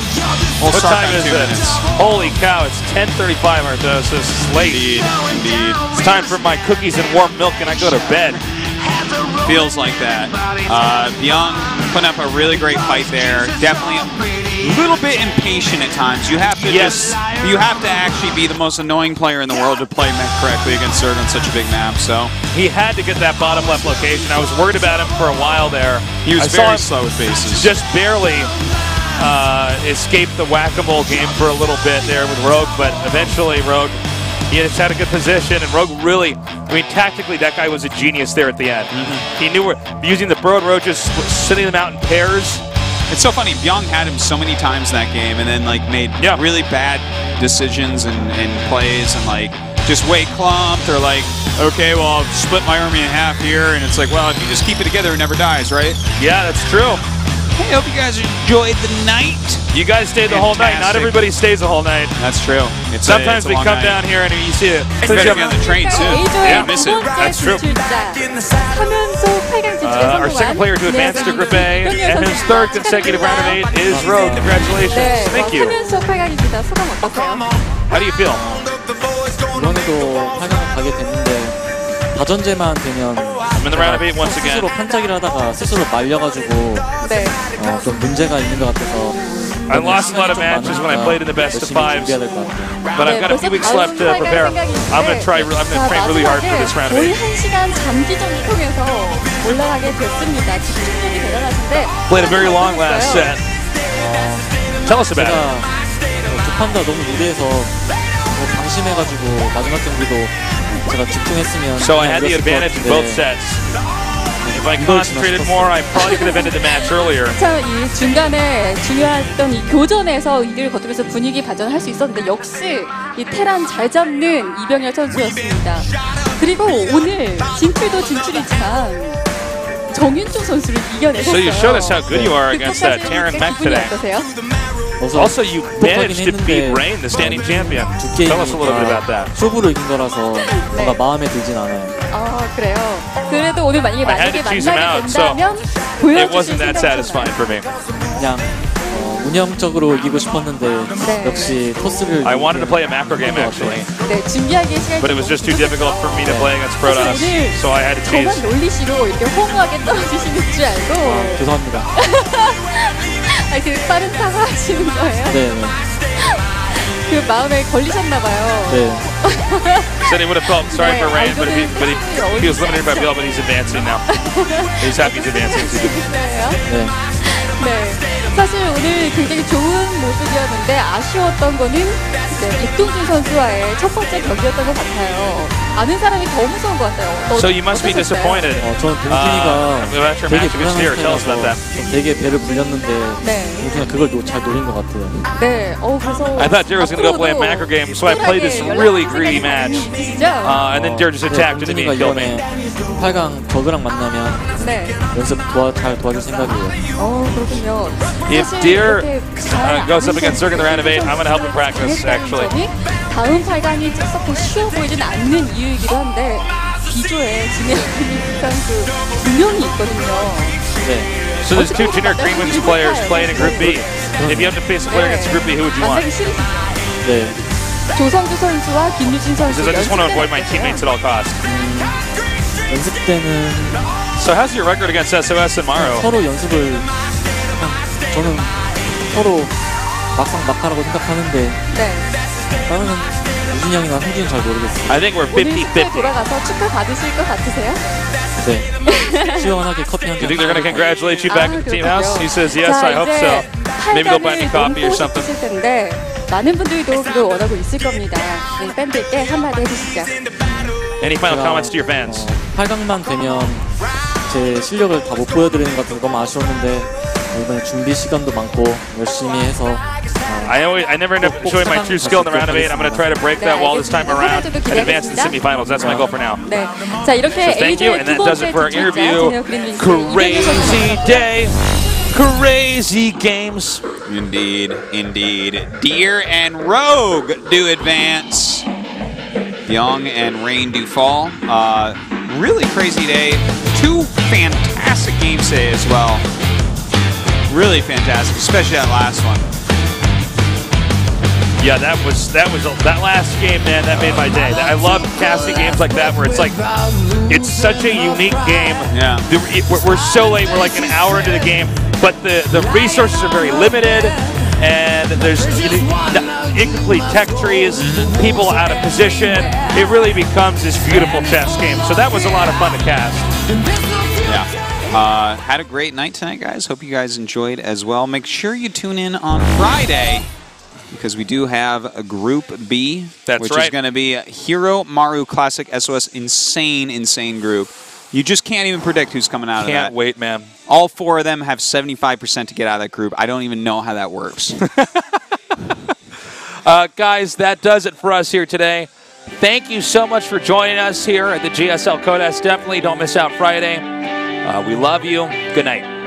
[SPEAKER 3] We'll
[SPEAKER 2] What
[SPEAKER 3] start
[SPEAKER 2] time
[SPEAKER 3] on
[SPEAKER 2] is
[SPEAKER 3] 2
[SPEAKER 2] it?
[SPEAKER 3] minutes.
[SPEAKER 2] Holy cow, it's 10:35, Artosis. It's late.
[SPEAKER 3] Indeed.
[SPEAKER 2] It's time for my cookies and warm milk, and I go to bed.
[SPEAKER 3] Feels like that. Bbyong putting up a really great fight there. Definitely a little bit impatient at times. You have to you have to actually be the most annoying player in the world to play mech correctly against Zerg on such a big map. So
[SPEAKER 2] He had to get that bottom left location. I was worried about him for a while there.
[SPEAKER 3] he was
[SPEAKER 2] I saw
[SPEAKER 3] very
[SPEAKER 2] him
[SPEAKER 3] slow with bases.
[SPEAKER 2] just barely escape the whack-a-mole game for a little bit there with Rogue, but eventually Rogue, he just had a good position, and Rogue really, I mean, tactically, that guy was a genius there at the end. He knew using the Burrowed Roaches, sending them out in pairs.
[SPEAKER 3] It's so funny. Bbyong had him so many times in that game, and then like made really bad decisions and plays, and like just wait clumped or like, okay, well, I'll split my army in half here, and it's like, well, if you just keep it together, it never dies, right?
[SPEAKER 2] Yeah, that's true.
[SPEAKER 3] Hey, hope you guys enjoyed the night.
[SPEAKER 2] You guys stayed the whole night. Not
[SPEAKER 3] Fantastic.
[SPEAKER 2] everybody stays the whole night.
[SPEAKER 3] That's true. It's
[SPEAKER 2] Sometimes
[SPEAKER 3] a
[SPEAKER 2] we
[SPEAKER 3] long
[SPEAKER 2] come
[SPEAKER 3] night.
[SPEAKER 2] down here and you see it.
[SPEAKER 3] You gotta be on the train soon.
[SPEAKER 2] Yeah,
[SPEAKER 3] miss it.
[SPEAKER 2] That's true. Our second player to advance to Group A and his third consecutive round of 8 is Rogue. Congratulations. Thank you.
[SPEAKER 5] 화면속 8강입니다. 소감 어떠세요?
[SPEAKER 2] How do you feel?
[SPEAKER 6] 이번에도 8강 가게 됐는데 다전제만 되면
[SPEAKER 2] I'm in the round of 8 once again.
[SPEAKER 6] 스스로 판짜기를 하다가 스스로 말려가지고
[SPEAKER 5] 네.
[SPEAKER 6] 좀 문제가 있는 것 같아서
[SPEAKER 2] I lost a lot of matches when I played in the best of fives, but I've got a few weeks left to prepare. I'm gonna train really hard for this round of 8.
[SPEAKER 5] 거의 1시간 잠기전을 통해서 올라가게 됐습니다. 집중력이 대단하신데
[SPEAKER 2] Played a very long last set. Tell us about
[SPEAKER 6] 제가
[SPEAKER 2] it.
[SPEAKER 6] 두 판 다 너무 무리해서 방심해가지고 마지막 경기도 제가 집중했으면
[SPEAKER 2] So I had the
[SPEAKER 6] 이겼을 것
[SPEAKER 2] advantage in both
[SPEAKER 6] 같은데
[SPEAKER 2] sets. If I concentrated more, I probably could have ended the match earlier.
[SPEAKER 5] 참 이 중간에 중요했던 이 교전에서 이를 거두면서 분위기 반전을 할 수 있었는데 역시 이 테란 잘 잡는 이병렬 선수였습니다. 그리고 오늘 진출도 진출이지만 정윤종 선수를 이겨내셨어요.
[SPEAKER 2] So you showed us how good you are against that Terran mech
[SPEAKER 5] 기분이
[SPEAKER 2] today.
[SPEAKER 5] 어떠세요?
[SPEAKER 2] Also, you managed to beat Rain, the standing champion. Tell us a little bit about that.
[SPEAKER 6] 쇼부로 이긴 거라서 뭔가 마음에 들진 않아요.
[SPEAKER 5] 아 그래요. 그래도 오늘 만약에
[SPEAKER 2] I had to choose him out, so
[SPEAKER 5] 된다면
[SPEAKER 2] it wasn't that satisfying for me.
[SPEAKER 6] 그냥 운영적으로 이기고 싶었는데
[SPEAKER 5] 네.
[SPEAKER 6] 역시 토스를
[SPEAKER 2] I wanted to play a macro game actually,
[SPEAKER 5] 네, 준비하기에 시간이
[SPEAKER 2] but it was just too difficult for me to play against Protoss, so I had to choose.
[SPEAKER 5] 저만 놀리시고 이렇게 허무하게 떨어지시는 줄 알고
[SPEAKER 6] 죄송합니다.
[SPEAKER 5] 그 빠른 사과하시는 거예요?
[SPEAKER 6] 네,
[SPEAKER 5] 그 마음에 걸리셨나 봐요.
[SPEAKER 6] 네.
[SPEAKER 2] Said he would have felt sorry for Rain, but he was
[SPEAKER 5] 어디
[SPEAKER 2] limited by Bill, but he's advancing now. He's happy he's advancing.
[SPEAKER 6] 네.
[SPEAKER 5] 네. 사실 오늘 굉장히 좋은 모습이었는데 아쉬웠던 거는 이제 백동준 선수와의 첫 번째 경기였던 것 같아요. 아는 사람이 더 무서운 것 같아요.
[SPEAKER 2] So you must be disappointed.
[SPEAKER 6] 저는 동준이가
[SPEAKER 2] After
[SPEAKER 6] 되게
[SPEAKER 2] match against here, tell us about that.
[SPEAKER 6] 되게 배를 불렸는데
[SPEAKER 5] 네.
[SPEAKER 6] 동준이가 그걸 잘 노린 것 같아요.
[SPEAKER 5] 네. 그래서
[SPEAKER 2] I thought Jared was going to go play a macro game, so I played this really greedy match. And then Jared just attacked into me and killed me.
[SPEAKER 6] 8강 저그랑 만나면
[SPEAKER 5] 네.
[SPEAKER 6] 연습 잘 도와줄 생각이에요.
[SPEAKER 5] 그렇군요.
[SPEAKER 2] If Deer goes up against Zerg in the round of 8, I'm going to help him practice, actually.
[SPEAKER 5] 다음 8강이 썩고 쉬워 보이진 않는 이유이기도 한데 비조에 진행하는 선수 두 명이 있거든요.
[SPEAKER 6] 네.
[SPEAKER 2] So there's two generic Green Wings players playing in Group B. If you have to face a player against Group B, who would you want?
[SPEAKER 5] 만나기 싫으시죠?
[SPEAKER 6] 네.
[SPEAKER 5] 조성주 선수와 김유진
[SPEAKER 2] He
[SPEAKER 5] 선수.
[SPEAKER 2] says, I just want to avoid my teammates at all costs.
[SPEAKER 6] 연습 때는
[SPEAKER 2] So how's your record against SOS and Maro?
[SPEAKER 6] 서로 연습을 저는 서로 막상막하라고 생각하는데
[SPEAKER 5] 네.
[SPEAKER 6] 다른 유진이 형이나 흥진이 잘 모르겠어요.
[SPEAKER 2] I think we're
[SPEAKER 5] 오늘 축구에
[SPEAKER 2] 50-50.
[SPEAKER 5] 돌아가서 축하 받으실 것 같으세요?
[SPEAKER 6] 네. 시원하게 커피 한
[SPEAKER 2] Do you
[SPEAKER 6] 잔.
[SPEAKER 2] think they're going to congratulate you back at the team house? He says, yes, I hope so. Maybe they'll buy me coffee or something.
[SPEAKER 5] 텐데 많은 분들도 그걸 원하고 있을 겁니다. 우리 팬들께 한마디 해주시죠.
[SPEAKER 2] Any final comments to your fans?
[SPEAKER 6] 8강만 되면 제 실력을 다 못 보여드리는 것 같아서 너무 아쉬웠는데 이번에 준비 시간도 많고 열심히 해서
[SPEAKER 2] I never end up showing my true skill in the round of 8. I'm going to try to break that wall this time around and advance to the semifinals. That's my goal for now.
[SPEAKER 5] 네, 자 이렇게
[SPEAKER 2] So thank you, and that does it for our interview.
[SPEAKER 5] Crazy
[SPEAKER 2] Crazy day, crazy games.
[SPEAKER 3] Indeed, indeed. Deer and Rogue do advance. Bbyong and Rain do fall. Really crazy day. Two fantastic games today as well. Really fantastic, especially that last one.
[SPEAKER 2] Yeah, that last game, man. That made my day. I love casting games like that where it's such a unique game.
[SPEAKER 3] Yeah.
[SPEAKER 2] We're so late. We're like an hour into the game, but the resources are very limited, and there's incomplete tech trees, people out of position. It really becomes this beautiful chess game. So that was a lot of fun to cast.
[SPEAKER 3] Yeah. Had a great night tonight, guys. Hope you guys enjoyed as well. Make sure you tune in on Friday, because we do have a Group B, which is going to be Hero, Maru, Classic, SOS, insane group. You just can't even predict who's coming out of that.
[SPEAKER 2] Can't wait, man.
[SPEAKER 3] All four of them have 75% to get out of that group. I don't even know how that works.
[SPEAKER 2] Guys, that does it for us here today. Thank you so much for joining us here at the GSL Code S. Definitely don't miss out Friday. We love you. Good night.